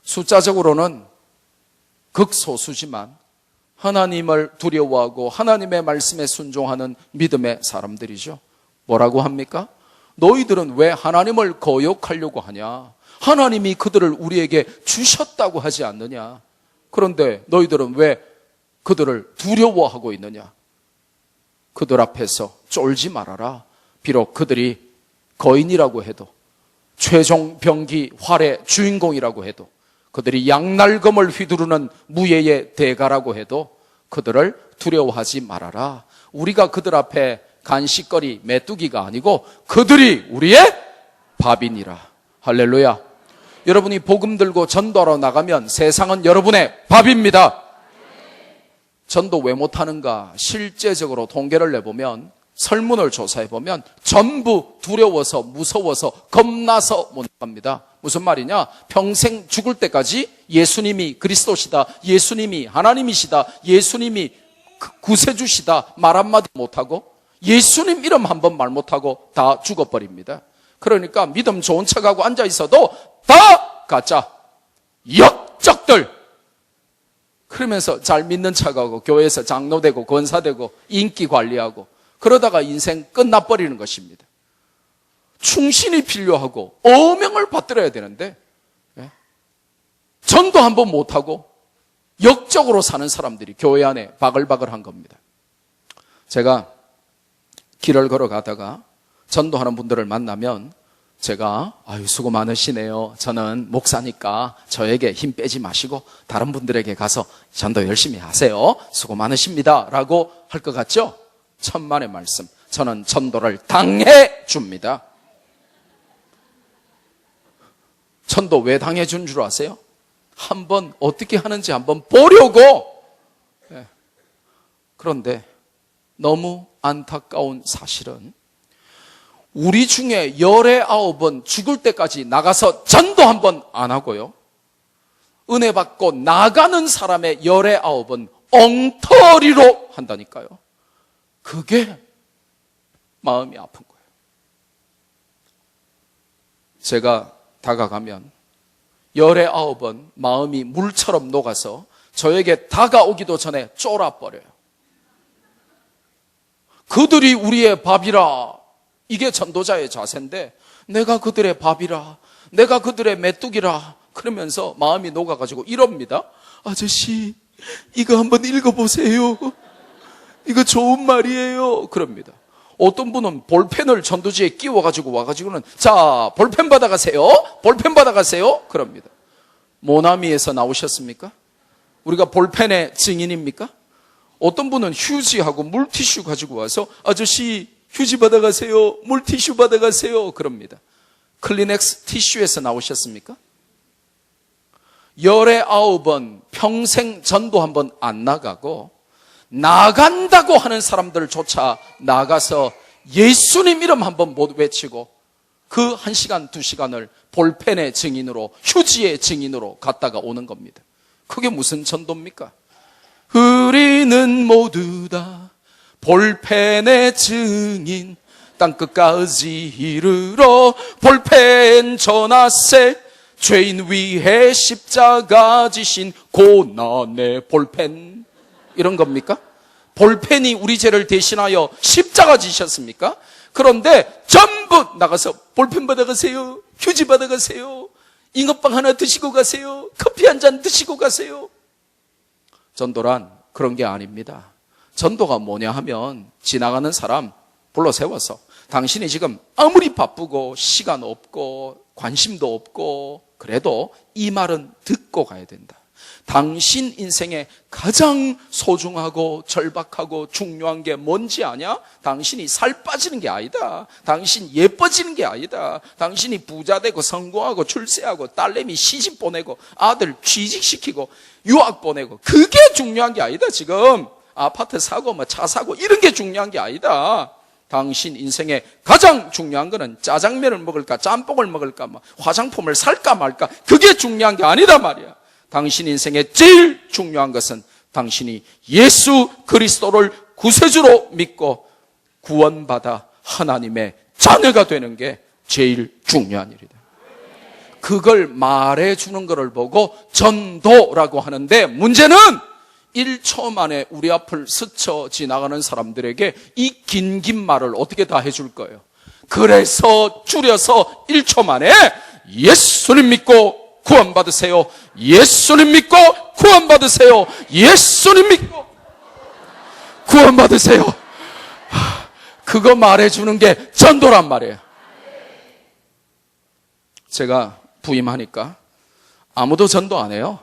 숫자적으로는 극소수지만 하나님을 두려워하고 하나님의 말씀에 순종하는 믿음의 사람들이죠. 뭐라고 합니까? 너희들은 왜 하나님을 거역하려고 하냐? 하나님이 그들을 우리에게 주셨다고 하지 않느냐? 그런데 너희들은 왜 그들을 두려워하고 있느냐? 그들 앞에서 쫄지 말아라. 비록 그들이 거인이라고 해도, 최종 병기 활의 주인공이라고 해도, 그들이 양날검을 휘두르는 무예의 대가라고 해도 그들을 두려워하지 말아라. 우리가 그들 앞에 간식거리, 메뚜기가 아니고 그들이 우리의 밥이니라. 할렐루야. 여러분이 복음 들고 전도하러 나가면 세상은 여러분의 밥입니다. 전도 왜 못하는가? 실제적으로 통계를 내보면, 설문을 조사해보면 전부 두려워서, 무서워서, 겁나서 못 나갑니다. 무슨 말이냐? 평생 죽을 때까지 예수님이 그리스도시다, 예수님이 하나님이시다, 예수님이 구세주시다 말 한마디 못하고, 예수님 이름 한 번 말 못하고 다 죽어버립니다. 그러니까 믿음 좋은 척하고 앉아있어도 다 가짜, 역적들. 그러면서 잘 믿는 척하고 교회에서 장로되고 권사되고 인기 관리하고 그러다가 인생 끝나버리는 것입니다. 충신이 필요하고 어명을 받들어야 되는데 전도 한 번 못하고 역적으로 사는 사람들이 교회 안에 바글바글한 겁니다. 제가 길을 걸어가다가 전도하는 분들을 만나면 제가 아유 수고 많으시네요. 저는 목사니까 저에게 힘 빼지 마시고 다른 분들에게 가서 전도 열심히 하세요. 수고 많으십니다. 라고 할 것 같죠? 천만의 말씀. 저는 전도를 당해 줍니다. 전도 왜 당해 준 줄 아세요? 한번 어떻게 하는지 한번 보려고. 그런데 너무 안타까운 사실은 우리 중에 19은 죽을 때까지 나가서 전도 한 번 안 하고요, 은혜 받고 나가는 사람의 19은 엉터리로 한다니까요. 그게 마음이 아픈 거예요. 제가 다가가면 19은 마음이 물처럼 녹아서 저에게 다가오기도 전에 쫄아버려요. 그들이 우리의 밥이라. 이게 전도자의 자세인데, 내가 그들의 밥이라, 내가 그들의 메뚜기라 그러면서 마음이 녹아가지고 이럽니다. 아저씨, 이거 한번 읽어보세요. 이거 좋은 말이에요. 그럽니다. 어떤 분은 볼펜을 전도지에 끼워가지고 와가지고는 자, 볼펜 받아가세요. 볼펜 받아가세요. 그럽니다. 모나미에서 나오셨습니까? 우리가 볼펜의 증인입니까? 어떤 분은 휴지하고 물티슈 가지고 와서 아저씨 휴지 받아가세요. 물티슈 받아가세요. 그럽니다. 클리넥스 티슈에서 나오셨습니까? 19번 평생 전도 한 번 안 나가고 나간다고 하는 사람들조차 나가서 예수님 이름 한 번 못 외치고 그 1시간, 2시간을 볼펜의 증인으로, 휴지의 증인으로 갔다가 오는 겁니다. 그게 무슨 전도입니까? 우리는 모두 다 볼펜의 증인, 땅끝까지 이르러 볼펜 전하세, 죄인 위해 십자가 지신 고난의 볼펜. 이런 겁니까? 볼펜이 우리 죄를 대신하여 십자가 지셨습니까? 그런데 전부 나가서 볼펜 받아가세요, 휴지 받아가세요, 잉어빵 하나 드시고 가세요. 커피 한 잔 드시고 가세요. 전도란 그런 게 아닙니다. 전도가 뭐냐 하면 지나가는 사람 불러 세워서 당신이 지금 아무리 바쁘고 시간 없고 관심도 없고 그래도 이 말은 듣고 가야 된다. 당신 인생에 가장 소중하고 절박하고 중요한 게 뭔지 아냐? 당신이 살 빠지는 게 아니다. 당신 예뻐지는 게 아니다. 당신이 부자 되고 성공하고 출세하고 딸내미 시집 보내고 아들 취직시키고 유학 보내고 그게 중요한 게 아니다. 지금 아파트 사고 뭐 차 사고 이런 게 중요한 게 아니다. 당신 인생에 가장 중요한 거는 짜장면을 먹을까 짬뽕을 먹을까 뭐 화장품을 살까 말까 그게 중요한 게 아니다 말이야. 당신 인생에 제일 중요한 것은 당신이 예수 그리스도를 구세주로 믿고 구원받아 하나님의 자녀가 되는 게 제일 중요한 일이다. 그걸 말해주는 것을 보고 전도라고 하는데 문제는 1초 만에 우리 앞을 스쳐 지나가는 사람들에게 이 긴 말을 어떻게 다 해줄 거예요? 그래서 줄여서 1초 만에 예수님 믿고 구원받으세요. 예수님 믿고 구원받으세요. 예수님 믿고 구원받으세요. 그거 말해주는 게 전도란 말이에요. 제가 부임하니까 아무도 전도 안 해요.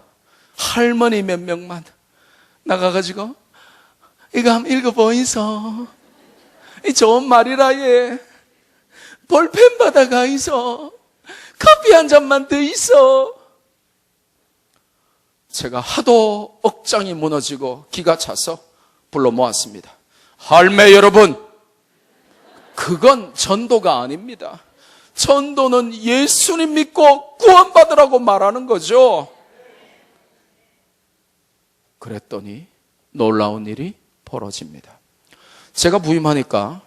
할머니 몇 명만 나가가지고 이거 한번 읽어보이소. 이 좋은 말이라 얘. 볼펜 받아가 있어. 커피 한 잔만 더 있어. 제가 하도 억장이 무너지고 기가 차서 불러 모았습니다. 할매 여러분, 그건 전도가 아닙니다. 전도는 예수님 믿고 구원받으라고 말하는 거죠. 그랬더니 놀라운 일이 벌어집니다. 제가 부임하니까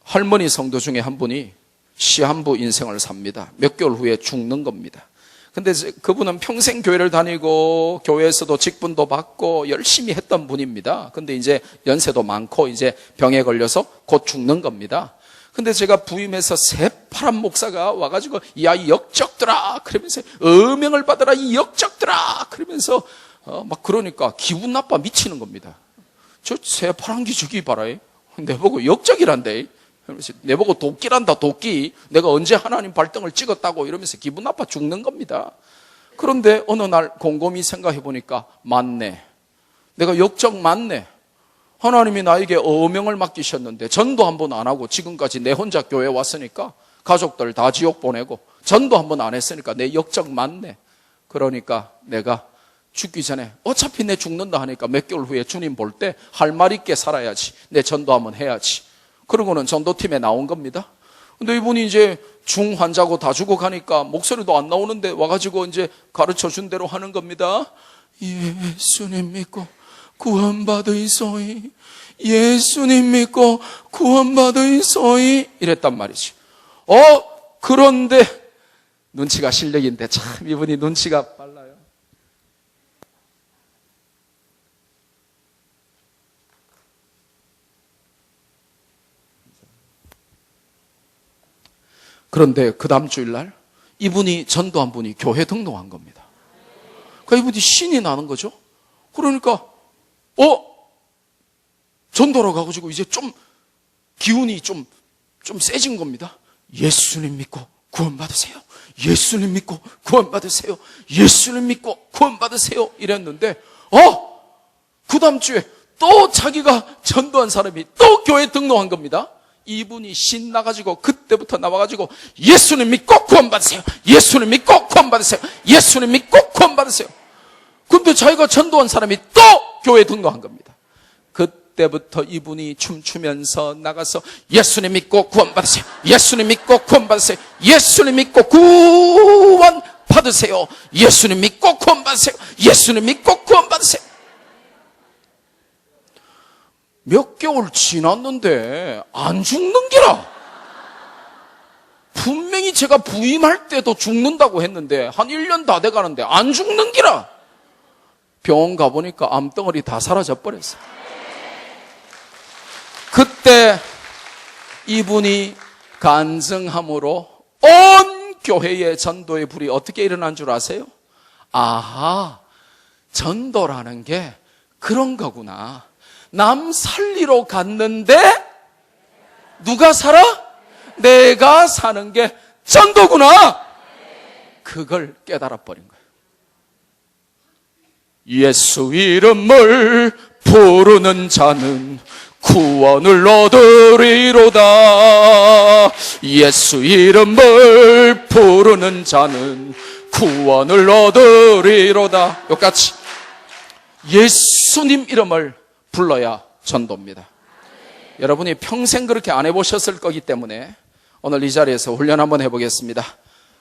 할머니 성도 중에 한 분이 시한부 인생을 삽니다. 몇 개월 후에 죽는 겁니다. 근데 그분은 평생 교회를 다니고 교회에서도 직분도 받고 열심히 했던 분입니다. 근데 이제 연세도 많고 이제 병에 걸려서 곧 죽는 겁니다. 근데 제가 부임해서 새파란 목사가 와가지고 야, 이 역적들아 그러면서 어명을 받아라 이 역적들아 그러면서 막 그러니까 기분 나빠 미치는 겁니다. 저 새파란 기죽이 봐라. 내보고 역적이란데. 내보고 도끼란다 도끼. 내가 언제 하나님 발등을 찍었다고 이러면서 기분 나빠 죽는 겁니다. 그런데 어느 날 곰곰이 생각해 보니까 맞네. 내가 역적 맞네. 하나님이 나에게 어명을 맡기셨는데 전도 한 번 안 하고 지금까지 내 혼자 교회 왔으니까 가족들 다 지옥 보내고 전도 한 번 안 했으니까 내 역적 맞네. 그러니까 내가 죽기 전에 어차피 내 죽는다 하니까 몇 개월 후에 주님 볼 때 할 말 있게 살아야지. 내 전도 한번 해야지. 그러고는 전도팀에 나온 겁니다. 근데 이분이 이제 중환자고 다 죽어가니까 목소리도 안 나오는데 와가지고 이제 가르쳐 준 대로 하는 겁니다. 예수님 믿고 구원받으이소이. 예수님 믿고 구원받으이소이. 이랬단 말이지. 그런데 눈치가 실력인데 참 이분이 눈치가 빨라요. 그런데 그 다음 주일날 이분이 전도한 분이 교회 등록한 겁니다. 그러니까 이분이 신이 나는 거죠. 그러니까 전도로 가가지고 이제 좀 기운이 좀 세진 겁니다. 예수님 믿고 구원받으세요. 예수님 믿고 구원받으세요. 예수님 믿고 구원받으세요. 이랬는데 그 다음 주에 또 자기가 전도한 사람이 또 교회 등록한 겁니다. 이분이 신나가지고 그때부터 나와가지고 예수님 믿고 구원받으세요. 예수님 믿고 구원받으세요. 예수님 믿고 구원받으세요. 근데 자기가 전도한 사람이 또 교회에 등록한 겁니다. 그때부터 이분이 춤추면서 나가서 예수님 믿고 구원받으세요. 예수님 믿고 구원받으세요. 예수님 믿고 구원받으세요. 예수님 믿고 구원받으세요. 예수님 믿고 구원받으세요. 몇 개월 지났는데 안 죽는 기라. 분명히 제가 부임할 때도 죽는다고 했는데 한 1년 다 돼가는데 안 죽는 기라. 병원 가보니까 암덩어리 다 사라져 버렸어요. 그때 이분이 간증함으로 온 교회의 전도의 불이 어떻게 일어난 줄 아세요? 아하, 전도라는 게 그런 거구나. 남 살리러 갔는데 누가 살아? 내가 사는 게 전도구나. 그걸 깨달아 버린 거예요. 예수 이름을 부르는 자는 구원을 얻으리로다. 예수 이름을 부르는 자는 구원을 얻으리로다. 여기까지. 예수님 이름을 불러야 전도입니다. 여러분이 평생 그렇게 안 해보셨을 거기 때문에 오늘 이 자리에서 훈련 한번 해보겠습니다.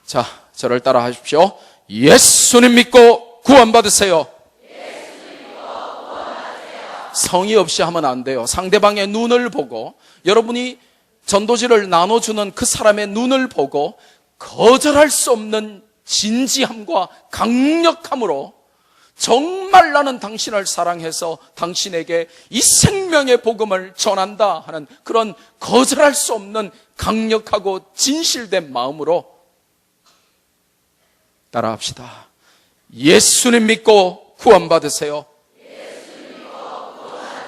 자, 저를 따라 하십시오. 예수님 믿고 구원받으세요. 성의 없이 하면 안 돼요. 상대방의 눈을 보고, 여러분이 전도지를 나눠주는 그 사람의 눈을 보고 거절할 수 없는 진지함과 강력함으로 정말 나는 당신을 사랑해서 당신에게 이 생명의 복음을 전한다 하는 그런 거절할 수 없는 강력하고 진실된 마음으로 따라합시다. 예수님 믿고 구원받으세요.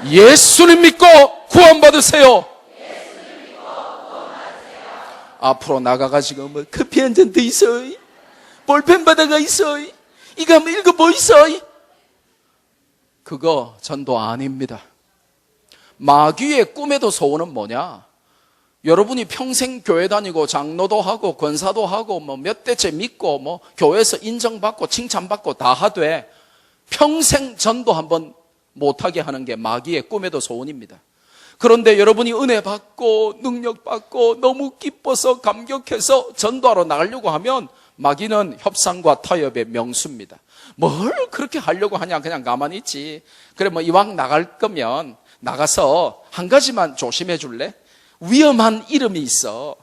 예수님 믿고 구원받으세요. 앞으로 나가가지고 뭐 커피 한 잔 더 있어, 볼펜 받아가 있어, 이거 한번 읽어보이소. 그거 전도 아닙니다. 마귀의 꿈에도 소원은 뭐냐? 여러분이 평생 교회 다니고 장로도 하고 권사도 하고 뭐 몇 대째 믿고 뭐 교회에서 인정받고 칭찬받고 다 하되 평생 전도 한번 못하게 하는 게 마귀의 꿈에도 소원입니다. 그런데 여러분이 은혜 받고 능력 받고 너무 기뻐서 감격해서 전도하러 나가려고 하면 마귀는 협상과 타협의 명수입니다. 뭘 그렇게 하려고 하냐, 그냥 가만히 있지. 그래 뭐 이왕 나갈 거면 나가서 한 가지만 조심해 줄래? 위험한 이름이 있어.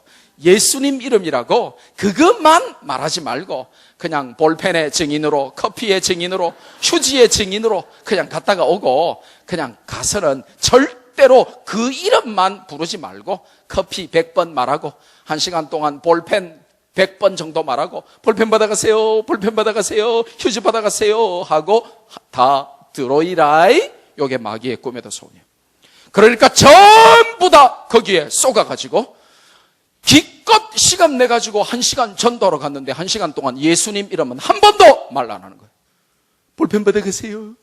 예수님 이름이라고 그것만 말하지 말고 그냥 볼펜의 증인으로, 커피의 증인으로, 휴지의 증인으로 그냥 갔다가 오고, 그냥 가서는 절대로 그 이름만 부르지 말고 커피 100번 말하고 1시간 동안 볼펜 100번 정도 말하고 볼펜 받아가세요, 볼펜 받아가세요, 휴지 받아가세요 하고 다 들어이라이. 요게 마귀의 꿈에도 소원이에요. 그러니까 전부 다 거기에 쏘가가지고 기껏 시간 내가지고 1시간 전도하러 갔는데 1시간 동안 예수님 이름은 한 번도 말 안 하는 거예요. 볼펜 받아가세요,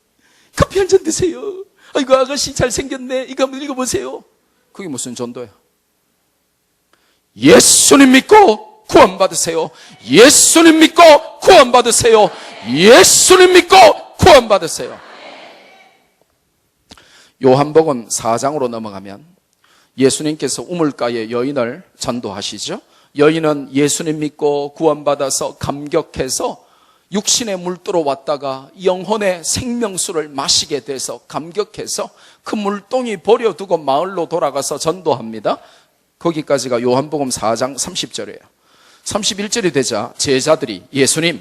커피 한 잔 드세요, 아이고 아가씨 잘생겼네, 이거 한번 읽어보세요. 그게 무슨 전도예요? 예수님 믿고 구원받으세요. 예수님 믿고 구원받으세요. 예수님 믿고 구원받으세요. 요한복음 4장으로 넘어가면 예수님께서 우물가의 여인을 전도하시죠. 여인은 예수님 믿고 구원받아서 감격해서 육신에 물들어 왔다가 영혼의 생명수를 마시게 돼서 감격해서 그 물동이 버려두고 마을로 돌아가서 전도합니다. 거기까지가 요한복음 4장 30절이에요. 31절이 되자 제자들이 예수님,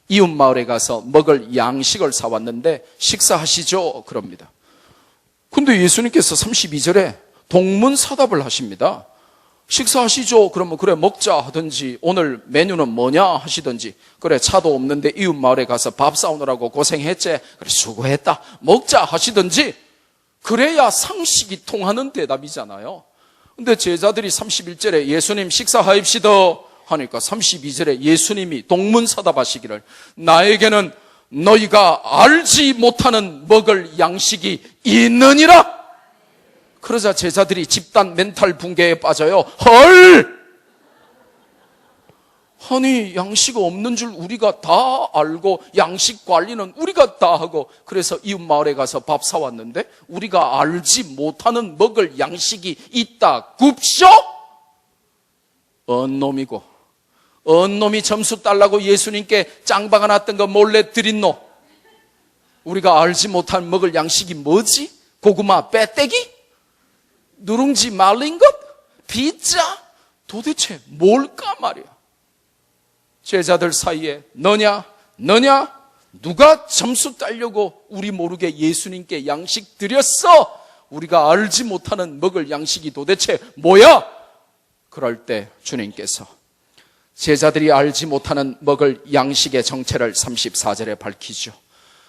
이웃 마을에 가서 먹을 양식을 사왔는데 식사하시죠 그럽니다. 근데 예수님께서 32절에 동문서답을 하십니다. 식사하시죠. 그러면 그래 먹자 하든지, 오늘 메뉴는 뭐냐 하시든지, 그래 차도 없는데 이웃 마을에 가서 밥 사오느라고 고생했지, 그래 수고했다 먹자 하시든지, 그래야 상식이 통하는 대답이잖아요. 근데 제자들이 31절에 예수님 식사하입시다 하니까 32절에 예수님이 동문서답하시기를 나에게는 너희가 알지 못하는 먹을 양식이 있느니라. 그러자 제자들이 집단 멘탈 붕괴에 빠져요. 헐! 아니 양식 없는 줄 우리가 다 알고 양식 관리는 우리가 다 하고 그래서 이웃 마을에 가서 밥 사왔는데 우리가 알지 못하는 먹을 양식이 있다 굽쇼? 언놈이고, 언놈이 점수 달라고 예수님께 짱 박아놨던 거 몰래 드린 놈. 우리가 알지 못한 먹을 양식이 뭐지? 고구마 빼떼기? 누룽지 말린 것? 피자? 도대체 뭘까 말이야. 제자들 사이에 너냐 누가 점수 따려고 우리 모르게 예수님께 양식 드렸어? 우리가 알지 못하는 먹을 양식이 도대체 뭐야? 그럴 때 주님께서 제자들이 알지 못하는 먹을 양식의 정체를 34절에 밝히죠.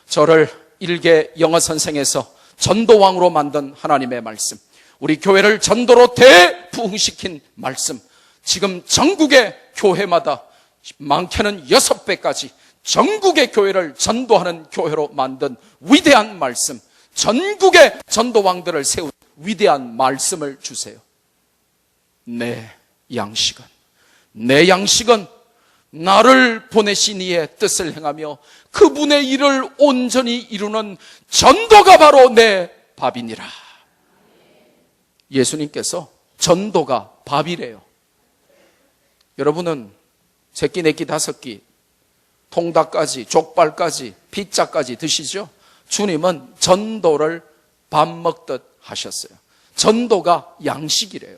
저를 일개 영어 선생에서 전도왕으로 만든 하나님의 말씀, 우리 교회를 전도로 대부흥시킨 말씀, 지금 전국의 교회마다 많게는 6배까지 전국의 교회를 전도하는 교회로 만든 위대한 말씀, 전국의 전도왕들을 세운 위대한 말씀을 주세요. 내 양식은 나를 보내신 이의 뜻을 행하며 그분의 일을 온전히 이루는 전도가 바로 내 밥이니라. 예수님께서 전도가 밥이래요. 여러분은 세끼, 네끼, 다섯끼, 통닭까지, 족발까지, 피자까지 드시죠? 주님은 전도를 밥 먹듯 하셨어요. 전도가 양식이래요.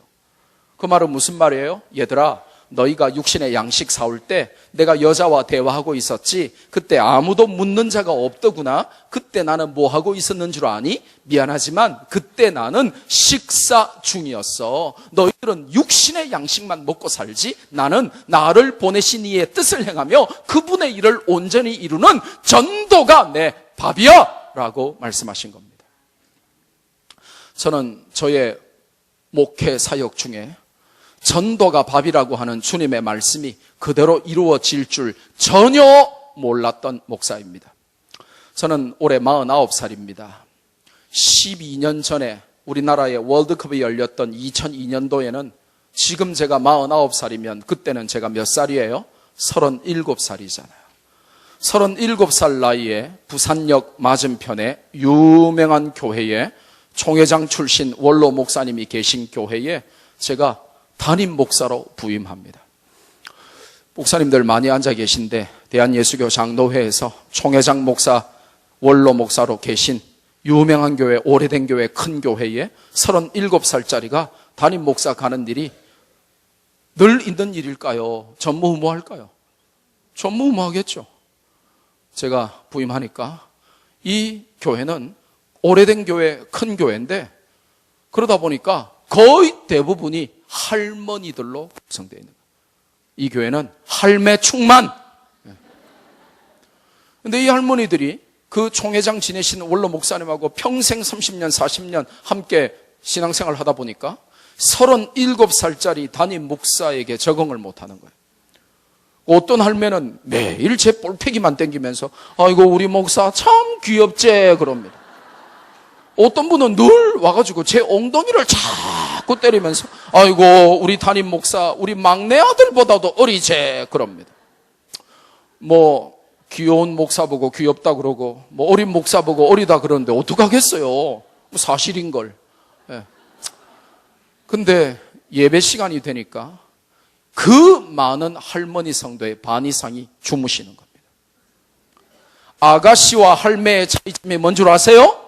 그 말은 무슨 말이에요? 얘들아, 너희가 육신의 양식 사올 때 내가 여자와 대화하고 있었지, 그때 아무도 묻는 자가 없더구나. 그때 나는 뭐 하고 있었는 줄 아니? 미안하지만 그때 나는 식사 중이었어. 너희들은 육신의 양식만 먹고 살지, 나는 나를 보내신 이의 뜻을 행하며 그분의 일을 온전히 이루는 전도가 내 밥이야 라고 말씀하신 겁니다. 저는 저의 목회 사역 중에 전도가 밥이라고 하는 주님의 말씀이 그대로 이루어질 줄 전혀 몰랐던 목사입니다. 저는 올해 49살입니다. 12년 전에 우리나라에 월드컵이 열렸던 2002년도에는 지금 제가 49살이면 그때는 제가 몇 살이에요? 37살이잖아요. 37살 나이에 부산역 맞은편에 유명한 교회에 총회장 출신 원로 목사님이 계신 교회에 제가 담임 목사로 부임합니다. 목사님들 많이 앉아 계신데 대한예수교 장로회에서 총회장 목사, 원로 목사로 계신 유명한 교회, 오래된 교회, 큰 교회에 37살짜리가 담임 목사 가는 일이 늘 있는 일일까요? 전무후무할까요? 전무후무하겠죠. 제가 부임하니까 이 교회는 오래된 교회, 큰 교회인데 그러다 보니까 거의 대부분이 할머니들로 구성되어 있는 거예요. 이 교회는 할매 충만. 그런데 이 할머니들이 그 총회장 지내신 원로 목사님하고 평생 30년, 40년 함께 신앙생활을 하다 보니까 37살짜리 담임 목사에게 적응을 못하는 거예요. 어떤 할매는 매일 제 볼패기만 땡기면서 아이고 우리 목사 참 귀엽제 그럽니다. 어떤 분은 늘 와가지고 제 엉덩이를 자꾸 때리면서 아이고 우리 담임 목사 우리 막내 아들보다도 어리제 그럽니다. 뭐 귀여운 목사 보고 귀엽다 그러고 뭐 어린 목사 보고 어리다 그러는데 어떡하겠어요. 사실인걸. 예. 근데 예배 시간이 되니까 그 많은 할머니 성도의 반 이상이 주무시는 겁니다. 아가씨와 할매의 차이점이 뭔 줄 아세요?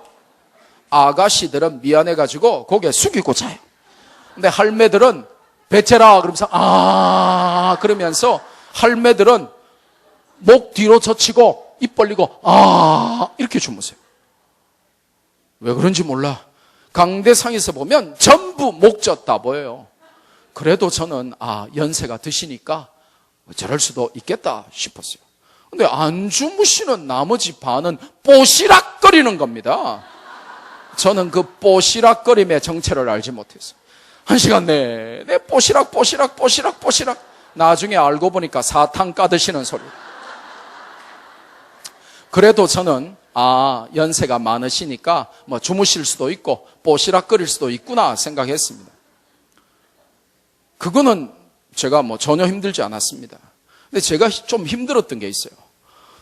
아가씨들은 미안해가지고 고개 숙이고 자요. 근데 할매들은 베테라 그러면서 그러면서 할매들은 목 뒤로 젖히고 입 벌리고 이렇게 주무세요. 왜 그런지 몰라. 강대상에서 보면 전부 목 젖다 보여요. 그래도 저는 연세가 드시니까 저럴 수도 있겠다 싶었어요. 근데 안 주무시는 나머지 반은 뽀시락거리는 겁니다. 저는 그 뽀시락거림의 정체를 알지 못했어요. 1시간 내내 뽀시락 나중에 알고 보니까 사탕 까드시는 소리. 그래도 저는 연세가 많으시니까 뭐 주무실 수도 있고 뽀시락거릴 수도 있구나 생각했습니다. 그거는 제가 뭐 전혀 힘들지 않았습니다. 근데 제가 좀 힘들었던 게 있어요.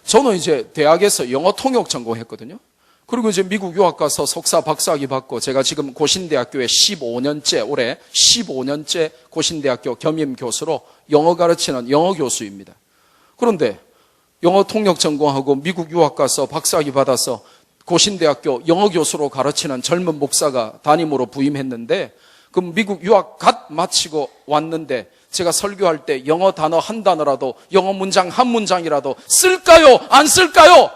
저는 이제 대학에서 영어 통역 전공했거든요. 그리고 이제 미국 유학 가서 석사 박사학위 받고 제가 지금 고신대학교에 15년째, 올해 15년째 고신대학교 겸임 교수로 영어 가르치는 영어 교수입니다. 그런데 영어 통역 전공하고 미국 유학 가서 박사학위 받아서 고신대학교 영어 교수로 가르치는 젊은 목사가 담임으로 부임했는데 그 미국 유학 갓 마치고 왔는데 제가 설교할 때 영어 단어 한 단어라도 영어 문장 한 문장이라도 쓸까요? 안 쓸까요?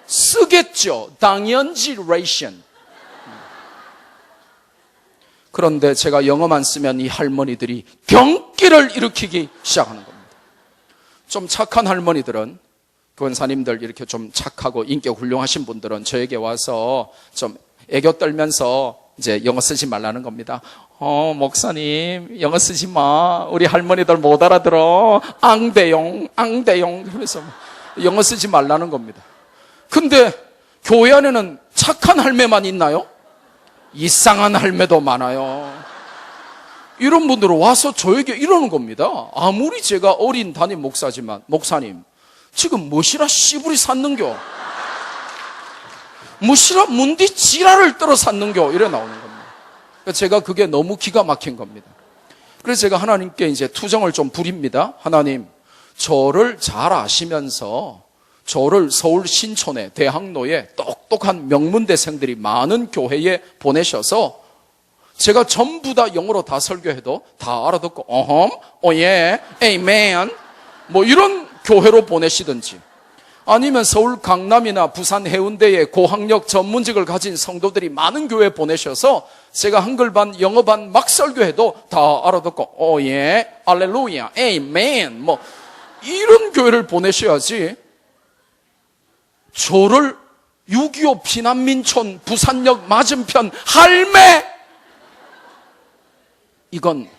쓰겠죠. 당연지레이션. 그런데 제가 영어만 쓰면 이 할머니들이 경기를 일으키기 시작하는 겁니다. 좀 착한 할머니들은, 권사님들 이렇게 좀 착하고 인격 훌륭하신 분들은 저에게 와서 좀 애교 떨면서 이제 영어 쓰지 말라는 겁니다. 목사님, 영어 쓰지 마. 우리 할머니들 못 알아들어. 앙대용. 그래서 영어 쓰지 말라는 겁니다. 근데 교회 안에는 착한 할매만 있나요? 이상한 할매도 많아요. 이런 분들은 와서 저에게 이러는 겁니다. 아무리 제가 어린 담임 목사지만, 목사님, 지금 무시라 씨부리 샀는겨? 무시라 문디 지랄을 떨어 샀는겨? 이래 나오는 겁니다. 제가 그게 너무 기가 막힌 겁니다. 그래서 제가 하나님께 이제 투정을 좀 부립니다. 하나님, 저를 잘 아시면서 저를 서울 신촌에 대학로에 똑똑한 명문대생들이 많은 교회에 보내셔서 제가 전부 다 영어로 다 설교해도 다 알아듣고 오예, 에이멘 뭐 이런 교회로 보내시든지, 아니면 서울 강남이나 부산 해운대에 고학력 전문직을 가진 성도들이 많은 교회에 보내셔서 제가 한글반 영어반 막 설교해도 다 알아듣고 오예, 할렐루야, 에이멘 뭐 이런 교회를 보내셔야지, 저를 6.25 피난민촌 부산역 맞은편 할매, 이건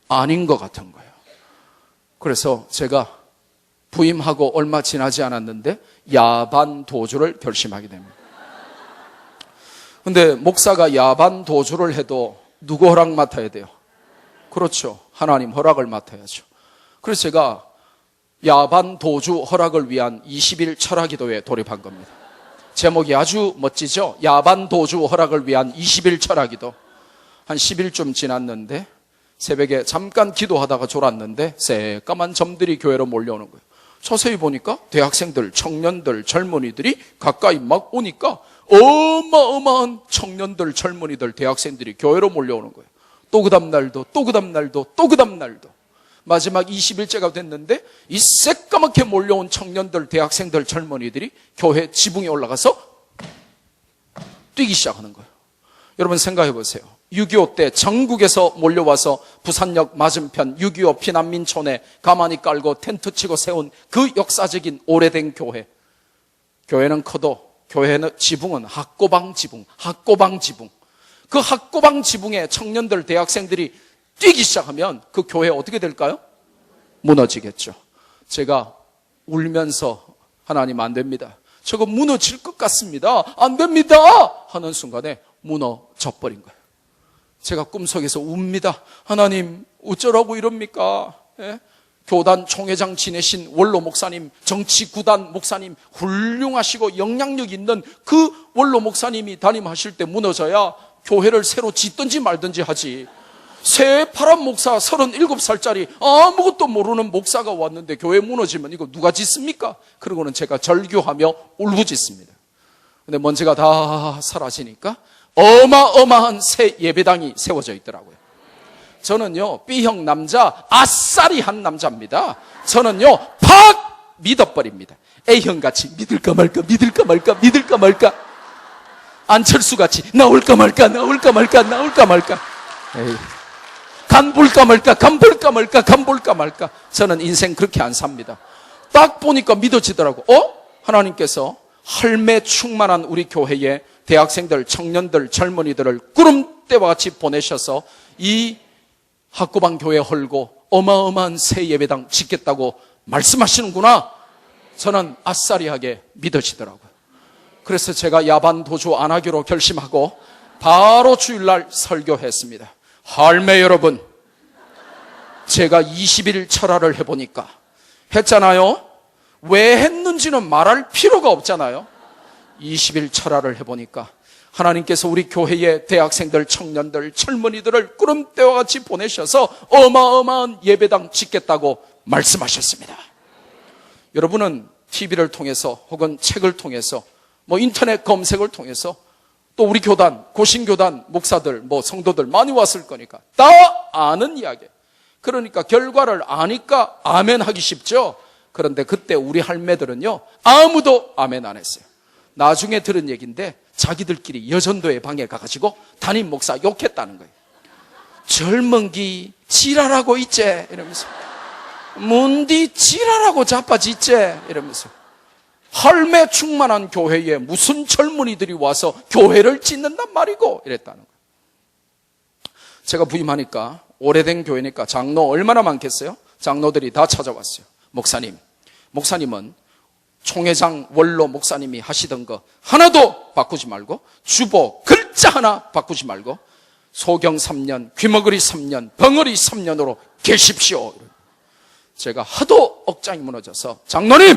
아닌 것 같은 거예요. 그래서 제가 부임하고 얼마 지나지 않았는데 야반 도주를 결심하게 됩니다. 근데 목사가 야반 도주를 해도 누구 허락 맡아야 돼요? 그렇죠. 하나님 허락을 맡아야죠. 그래서 제가 야반 도주 허락을 위한 20일 철학기도에 돌입한 겁니다. 제목이 아주 멋지죠? 야반 도주 허락을 위한 20일 철학기도. 한 10일쯤 지났는데 새벽에 잠깐 기도하다가 졸았는데 새까만 점들이 교회로 몰려오는 거예요. 자세히 보니까 대학생들, 청년들, 젊은이들이 가까이 막 오니까 어마어마한 청년들, 젊은이들, 대학생들이 교회로 몰려오는 거예요. 또 그 다음 날도, 또 그 다음 날도, 또 그 다음 날도. 마지막 20일째가 됐는데 이 새까맣게 몰려온 청년들, 대학생들, 젊은이들이 교회 지붕에 올라가서 뛰기 시작하는 거예요. 여러분 생각해 보세요. 6.25 때 전국에서 몰려와서 부산역 맞은편 6.25 피난민촌에 가만히 깔고 텐트 치고 세운 그 역사적인 오래된 교회. 교회는 커도 교회는 지붕은 학고방 지붕. 그 학고방 지붕에 청년들, 대학생들이 뛰기 시작하면 그 교회 어떻게 될까요? 무너지겠죠. 제가 울면서 하나님 안 됩니다. 저거 무너질 것 같습니다. 안 됩니다. 하는 순간에 무너져 버린 거예요. 제가 꿈속에서 웁니다. 하나님 어쩌라고 이럽니까? 예? 교단 총회장 지내신 원로 목사님, 정치구단 목사님, 훌륭하시고 영향력 있는 그 원로 목사님이 담임하실 때 무너져야 교회를 새로 짓든지 말든지 하지. 새파란 목사 37살짜리 아무것도 모르는 목사가 왔는데 교회 무너지면 이거 누가 짓습니까? 그러고는 제가 절규하며 울부짖습니다. 근데 먼지가 다 사라지니까 어마어마한 새 예배당이 세워져 있더라고요. 저는요, B형 남자, 아싸리한 남자입니다. 저는요, 팍 믿어버립니다. A형같이 믿을까 말까. 안철수같이 나올까 말까. 에이. 간 볼까 말까. 저는 인생 그렇게 안 삽니다. 딱 보니까 믿어지더라고. 하나님께서 할매 충만한 우리 교회에 대학생들, 청년들, 젊은이들을 구름대와 같이 보내셔서 이 학고방 교회 헐고 어마어마한 새 예배당 짓겠다고 말씀하시는구나. 저는 아싸리하게 믿어지더라고요. 그래서 제가 야반 도주 안 하기로 결심하고 바로 주일날 설교했습니다. 할매 여러분, 제가 20일 철화를 해보니까 했잖아요. 왜 했는지는 말할 필요가 없잖아요. 20일 철화를 해보니까 하나님께서 우리 교회의 대학생들, 청년들, 젊은이들을 구름대와 같이 보내셔서 어마어마한 예배당 짓겠다고 말씀하셨습니다. 여러분은 TV를 통해서 혹은 책을 통해서 인터넷 검색을 통해서 또 우리 교단, 고신교단 목사들, 성도들 많이 왔을 거니까 다 아는 이야기. 그러니까 결과를 아니까 아멘 하기 쉽죠. 그런데 그때 우리 할매들은요, 아무도 아멘 안 했어요. 나중에 들은 얘기인데 자기들끼리 여전도의 방에 가가지고 담임 목사 욕했다는 거예요. 젊은 기 지랄하고 있지 이러면서. 문디 지랄하고 자빠지째 이러면서 할매 충만한 교회에 무슨 젊은이들이 와서 교회를 짓는단 말이고 이랬다는 거예요. 제가 부임하니까 오래된 교회니까 장로 얼마나 많겠어요? 장로들이 다 찾아왔어요. 목사님은 총회장 원로 목사님이 하시던 거 하나도 바꾸지 말고 주보 글자 하나 바꾸지 말고 소경 3년, 귀머거리 3년, 벙어리 3년으로 계십시오. 제가 하도 억장이 무너져서 장로님!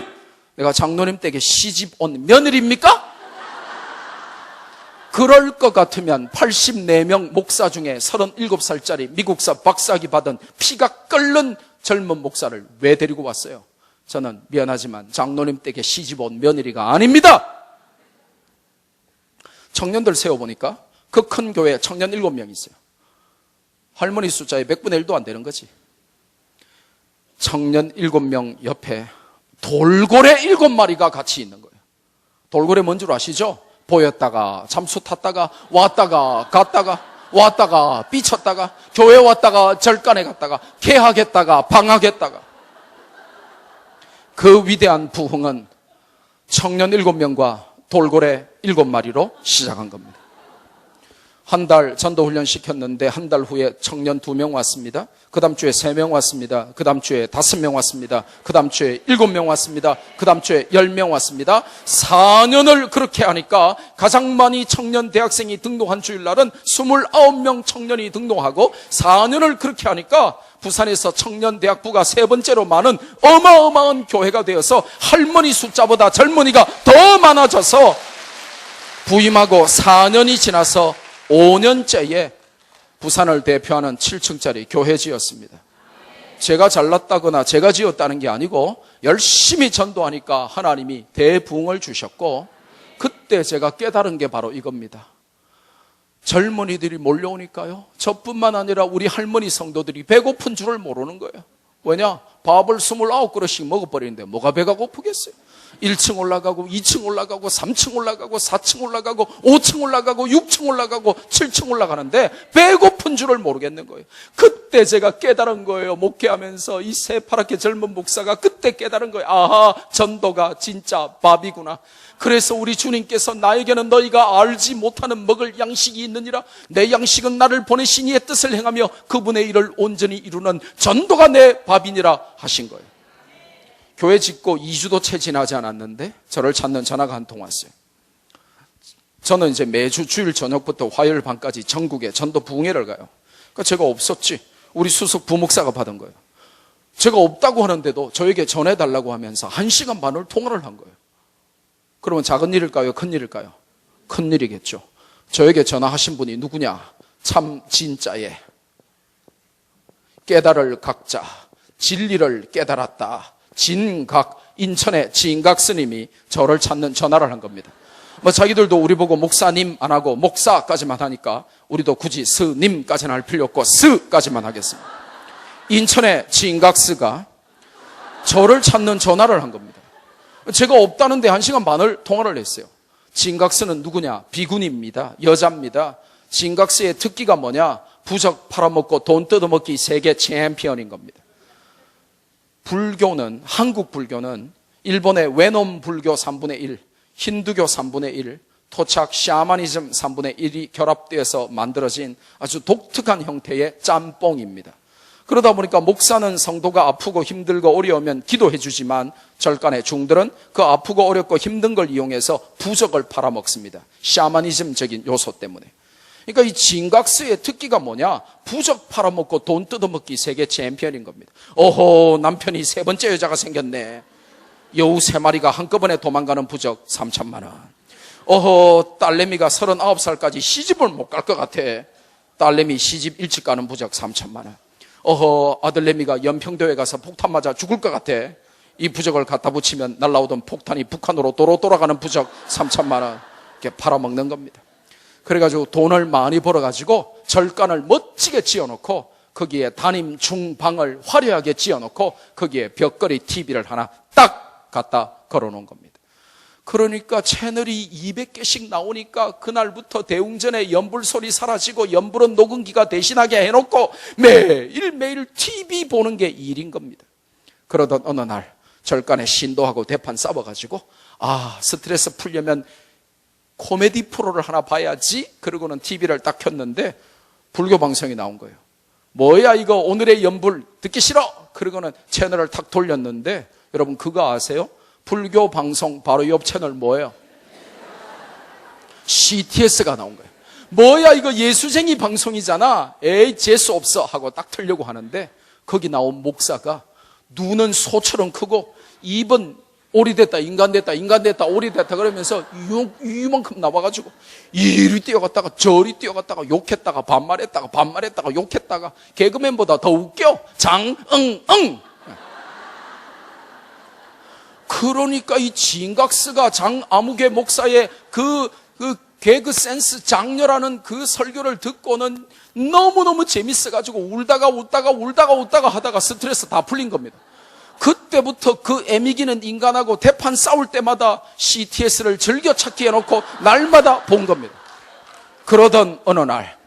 내가 장로님 댁에 시집 온 며느리입니까? 그럴 것 같으면 84명 목사 중에 37살짜리 미국사 박사학위 받은 피가 끓는 젊은 목사를 왜 데리고 왔어요? 저는 미안하지만 장로님 댁에 시집 온 며느리가 아닙니다. 청년들 세워보니까 그 큰 교회에 청년 7명 있어요. 할머니 숫자의 100분의 1도 안 되는 거지. 청년 7명 옆에 돌고래 7마리가 같이 있는 거예요. 돌고래 뭔 줄 아시죠? 보였다가 잠수 탔다가 왔다가 갔다가 왔다가 삐쳤다가 교회 왔다가 절간에 갔다가 개하겠다가 방학했다가. 그 위대한 부흥은 청년 7명과 돌고래 7마리로 시작한 겁니다. 한 달 전도훈련 시켰는데 한 달 후에 청년 2명 왔습니다. 그 다음 주에 3명 왔습니다. 그 다음 주에 5명 왔습니다. 그 다음 주에 7명 왔습니다. 그 다음 주에 10명 왔습니다. 4년을 그렇게 하니까 가장 많이 청년 대학생이 등록한 주일날은 29명 청년이 등록하고 4년을 그렇게 하니까 부산에서 청년 대학부가 3번째로 많은 어마어마한 교회가 되어서 할머니 숫자보다 젊은이가 더 많아져서 부임하고 4년이 지나서 5년째에 부산을 대표하는 7층짜리 교회 지었습니다. 제가 잘났다거나 제가 지었다는 게 아니고 열심히 전도하니까 하나님이 대부흥을 주셨고 그때 제가 깨달은 게 바로 이겁니다. 젊은이들이 몰려오니까요. 저뿐만 아니라 우리 할머니 성도들이 배고픈 줄을 모르는 거예요. 왜냐? 밥을 29그릇씩 먹어버리는데 뭐가 배가 고프겠어요? 1층 올라가고 2층 올라가고 3층 올라가고 4층 올라가고 5층 올라가고 6층 올라가고 7층 올라가는데 배고픈 줄을 모르겠는 거예요. 그때 제가 깨달은 거예요. 목회하면서 이 새파랗게 젊은 목사가 그때 깨달은 거예요. 아하, 전도가 진짜 밥이구나. 그래서 우리 주님께서 나에게는 너희가 알지 못하는 먹을 양식이 있느니라. 내 양식은 나를 보내신 이의 뜻을 행하며 그분의 일을 온전히 이루는 전도가 내 밥이니라 하신 거예요. 교회 짓고 2주도 채 지나지 않았는데 저를 찾는 전화가 한 통 왔어요. 저는 이제 매주 주일 저녁부터 화요일 밤까지 전국에 전도 부흥회를 가요. 그러니까 제가 없었지. 우리 수석 부목사가 받은 거예요. 제가 없다고 하는데도 저에게 전해달라고 하면서 1시간 반을 통화를 한 거예요. 그러면 작은 일일까요? 큰 일일까요? 큰 일이겠죠. 저에게 전화하신 분이 누구냐? 참 진짜에 깨달을 각자 진리를 깨달았다. 진각, 인천의 진각 스님이 저를 찾는 전화를 한 겁니다. 자기들도 우리 보고 목사님 안 하고 목사까지만 하니까 우리도 굳이 스님까지는 할 필요 없고 스까지만 하겠습니다. 인천의 진각스가 저를 찾는 전화를 한 겁니다. 제가 없다는데 1시간 반을 통화를 했어요. 진각스는 누구냐? 비군입니다. 여자입니다. 진각스의 특기가 뭐냐? 부적 팔아먹고 돈 뜯어먹기 세계 챔피언인 겁니다. 불교는, 한국 불교는 일본의 외놈 불교 3분의 1, 힌두교 3분의 1, 토착 샤머니즘 3분의 1이 결합되어서 만들어진 아주 독특한 형태의 짬뽕입니다. 그러다 보니까 목사는 성도가 아프고 힘들고 어려우면 기도해 주지만 절간의 중들은 그 아프고 어렵고 힘든 걸 이용해서 부적을 팔아먹습니다. 샤머니즘적인 요소 때문에. 그러니까 이 진각스의 특기가 뭐냐? 부적 팔아먹고 돈 뜯어먹기 세계 챔피언인 겁니다. 어허, 남편이 3번째 여자가 생겼네. 여우 3마리가 한꺼번에 도망가는 부적 3천만 원. 어허, 딸내미가 39살까지 시집을 못 갈 것 같아. 딸내미 시집 일찍 가는 부적 3천만 원. 어허, 아들내미가 연평도에 가서 폭탄 맞아 죽을 것 같아. 이 부적을 갖다 붙이면 날라오던 폭탄이 북한으로 도로 돌아가는 부적 3천만 원. 이렇게 팔아먹는 겁니다. 그래가지고 돈을 많이 벌어가지고 절간을 멋지게 지어놓고 거기에 담임 중방을 화려하게 지어놓고 거기에 벽걸이 TV를 하나 딱 갖다 걸어놓은 겁니다. 그러니까 채널이 200개씩 나오니까 그날부터 대웅전에 연불 소리 사라지고 연불은 녹음기가 대신하게 해놓고 매일매일 TV 보는 게 일인 겁니다. 그러던 어느 날 절간에 신도하고 대판 싸워가지고 스트레스 풀려면 코미디 프로를 하나 봐야지. 그러고는 TV를 딱 켰는데 불교 방송이 나온 거예요. 뭐야 이거 오늘의 연불 듣기 싫어. 그러고는 채널을 탁 돌렸는데 여러분 그거 아세요? 불교 방송 바로 옆 채널 뭐예요? CTS가 나온 거예요. 뭐야 이거 예수쟁이 방송이잖아. 에이 재수 없어 하고 딱 틀려고 하는데 거기 나온 목사가 눈은 소처럼 크고 입은 오리 됐다 인간 됐다 인간 됐다 오리 됐다 그러면서 이만큼 나와가지고 이리 뛰어갔다가 저리 뛰어갔다가 욕했다가 반말했다가 욕했다가 개그맨보다 더 웃겨. 장응응. 그러니까 이 진각스가 장아무개 목사의 그 개그 센스 장렬하는 그 설교를 듣고는 너무너무 재밌어가지고 울다가 하다가 스트레스 다 풀린 겁니다. 그때부터 그 애미기는 인간하고 대판 싸울 때마다 CTS를 즐겨찾기 해놓고 날마다 본 겁니다. 그러던 어느 날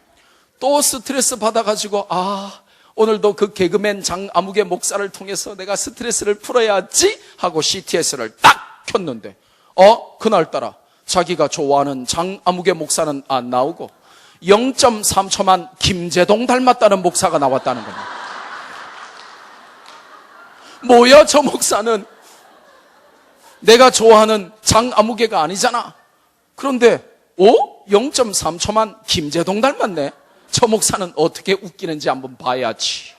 또 스트레스 받아가지고 오늘도 그 개그맨 장아무개 목사를 통해서 내가 스트레스를 풀어야지 하고 CTS를 딱 켰는데 그날따라 자기가 좋아하는 장아무개 목사는 안 나오고 0.3초만 김제동 닮았다는 목사가 나왔다는 겁니다. 뭐야 저 목사는 내가 좋아하는 장아무개가 아니잖아. 그런데 0.3초만 김제동 닮았네. 저 목사는 어떻게 웃기는지 한번 봐야지.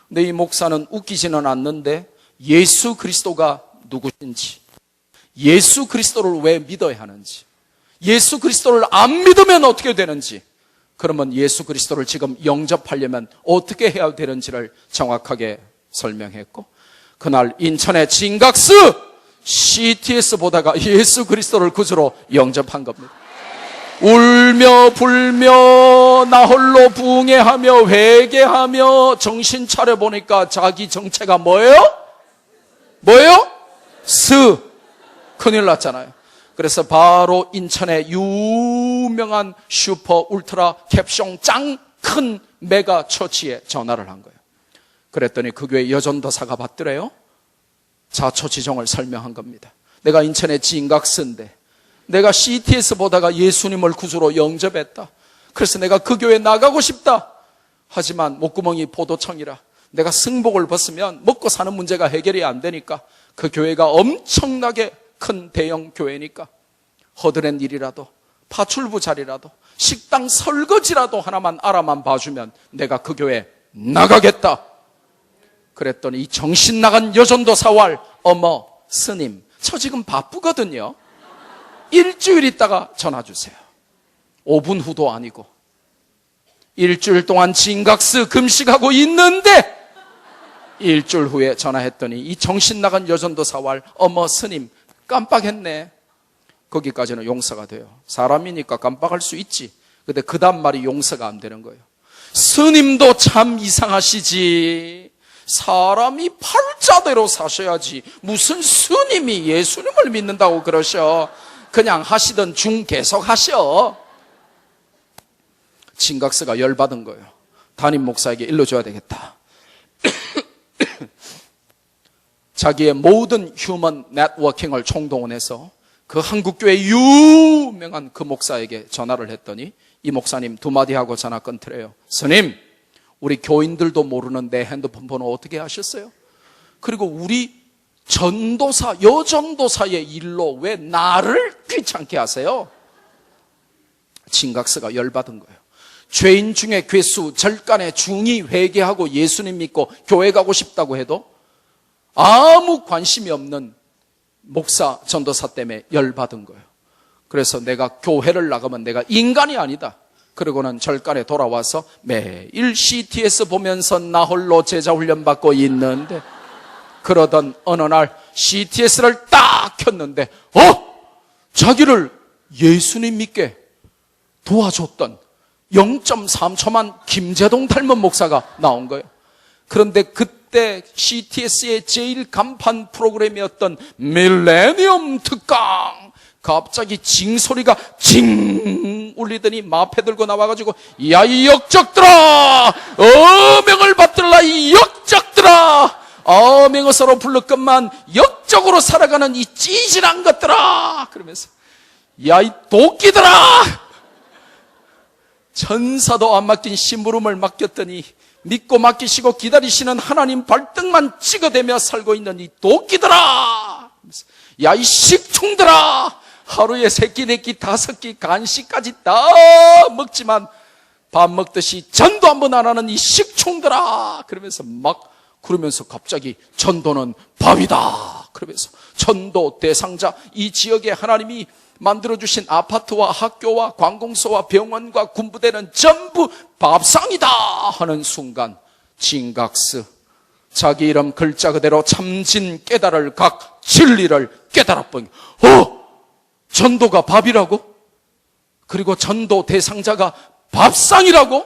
근데 이 목사는 웃기지는 않는데 예수 그리스도가 누구신지, 예수 그리스도를 왜 믿어야 하는지, 예수 그리스도를 안 믿으면 어떻게 되는지, 그러면 예수 그리스도를 지금 영접하려면 어떻게 해야 되는지를 정확하게 설명했고, 그날 인천의 진각스 CTS 보다가 예수 그리스도를 구주로 영접한 겁니다. 울며 불며 나 홀로 붕해하며 회개하며 정신 차려보니까 자기 정체가 뭐예요? 큰일 났잖아요. 그래서 바로 인천의 유명한 슈퍼 울트라 캡숑 짱 큰 메가 처치에 전화를 한 거예요. 그랬더니 그 교회 여전도사가 받더래요. 자초지종을 설명한 겁니다. 내가 인천의 진각스인데 내가 CTS 보다가 예수님을 구주로 영접했다. 그래서 내가 그 교회에 나가고 싶다. 하지만 목구멍이 포도청이라 내가 승복을 벗으면 먹고 사는 문제가 해결이 안 되니까, 그 교회가 엄청나게 큰 대형 교회니까 허드렛 일이라도 파출부 자리라도 식당 설거지라도 하나만 알아만 봐주면 내가 그 교회 나가겠다. 그랬더니 이 정신 나간 여전도사왈, 어머 스님 저 지금 바쁘거든요. 일주일 있다가 전화 주세요. 5분 후도 아니고 일주일 동안 진각스 금식하고 있는데 일주일 후에 전화했더니 이 정신 나간 여전도사왈, 어머 스님 깜빡했네. 거기까지는 용서가 돼요. 사람이니까 깜빡할 수 있지. 근데 그 다음 말이 용서가 안 되는 거예요. 스님도 참 이상하시지. 사람이 팔자대로 사셔야지 무슨 스님이 예수님을 믿는다고 그러셔. 그냥 하시던 중 계속 하셔. 진각스가 열받은 거예요. 담임 목사에게 일러줘야 되겠다. 자기의 모든 휴먼 네트워킹을 총동원해서 그 한국교회 유명한 그 목사에게 전화를 했더니 이 목사님 두 마디 하고 전화 끊더래요. 스님, 우리 교인들도 모르는 내 핸드폰 번호 어떻게 아셨어요? 그리고 우리 전도사, 여전도사의 일로 왜 나를 귀찮게 하세요? 진각스가 열받은 거예요. 죄인 중에 괴수, 절간에 중이 회개하고 예수님 믿고 교회 가고 싶다고 해도 아무 관심이 없는 목사, 전도사 때문에 열받은 거예요. 그래서 내가 교회를 나가면 내가 인간이 아니다. 그리고는 절간에 돌아와서 매일 CTS 보면서 나 홀로 제자훈련 받고 있는데, 그러던 어느 날 CTS를 딱 켰는데 자기를 예수님 믿게 도와줬던 0.3초만 김제동 닮은 목사가 나온 거예요. 그런데 그때 CTS의 제일 간판 프로그램이었던 밀레니엄 특강, 갑자기 징소리가 징 울리더니 마패 들고 나와가지고, 야 이 역적들아, 어명을 받들라 이 역적들아, 어맹어서로 불렀건만 역적으로 살아가는 이 찌질한 것들아, 그러면서 야 이 도끼들아, 천사도 안 맡긴 심부름을 맡겼더니 믿고 맡기시고 기다리시는 하나님 발등만 찍어대며 살고 있는 이 도끼들아, 야 이 식충들아, 하루에 3끼 4끼 5끼 간식까지 다 먹지만 밥 먹듯이 전도 한번 안 하는 이 식충들아, 그러면서 그러면서 갑자기 전도는 밥이다, 그러면서 전도 대상자, 이 지역에 하나님이 만들어주신 아파트와 학교와 관공서와 병원과 군부대는 전부 밥상이다 하는 순간 진각스, 자기 이름 글자 그대로 참진 깨달을 각 진리를 깨달았더니 전도가 밥이라고? 그리고 전도 대상자가 밥상이라고?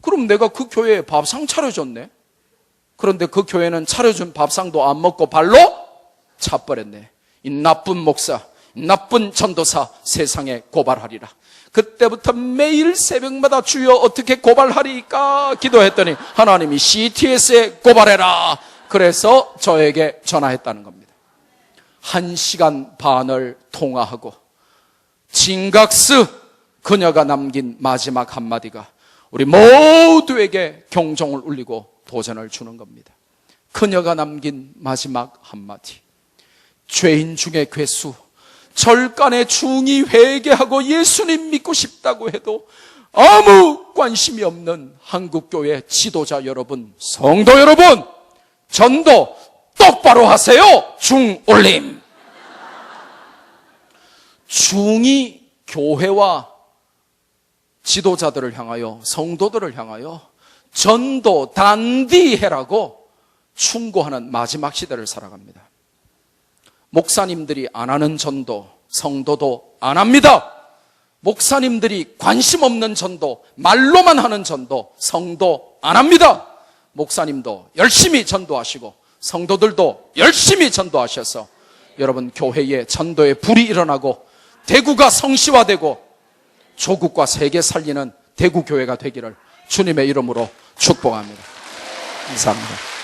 그럼 내가 그 교회에 밥상 차려줬네. 그런데 그 교회는 차려준 밥상도 안 먹고 발로 차버렸네. 이 나쁜 목사, 나쁜 전도사, 세상에 고발하리라. 그때부터 매일 새벽마다 주여 어떻게 고발하리까 기도했더니 하나님이 CTS에 고발해라, 그래서 저에게 전화했다는 겁니다. 1시간 반을 통화하고 진각스, 그녀가 남긴 마지막 한마디가 우리 모두에게 경종을 울리고 도전을 주는 겁니다. 그녀가 남긴 마지막 한마디, 죄인 중에 괴수, 절간에 중이 회개하고 예수님 믿고 싶다고 해도 아무 관심이 없는 한국교회 지도자 여러분, 성도 여러분, 전도 똑바로 하세요. 중올림. 중이 교회와 지도자들을 향하여, 성도들을 향하여 전도 단디해라고 충고하는 마지막 시대를 살아갑니다. 목사님들이 안 하는 전도, 성도도 안 합니다. 목사님들이 관심 없는 전도, 말로만 하는 전도, 성도 안 합니다. 목사님도 열심히 전도하시고 성도들도 열심히 전도하셔서 여러분 교회에 전도의 불이 일어나고 대구가 성시화되고 조국과 세계 살리는 대구교회가 되기를 주님의 이름으로 축복합니다. 감사합니다.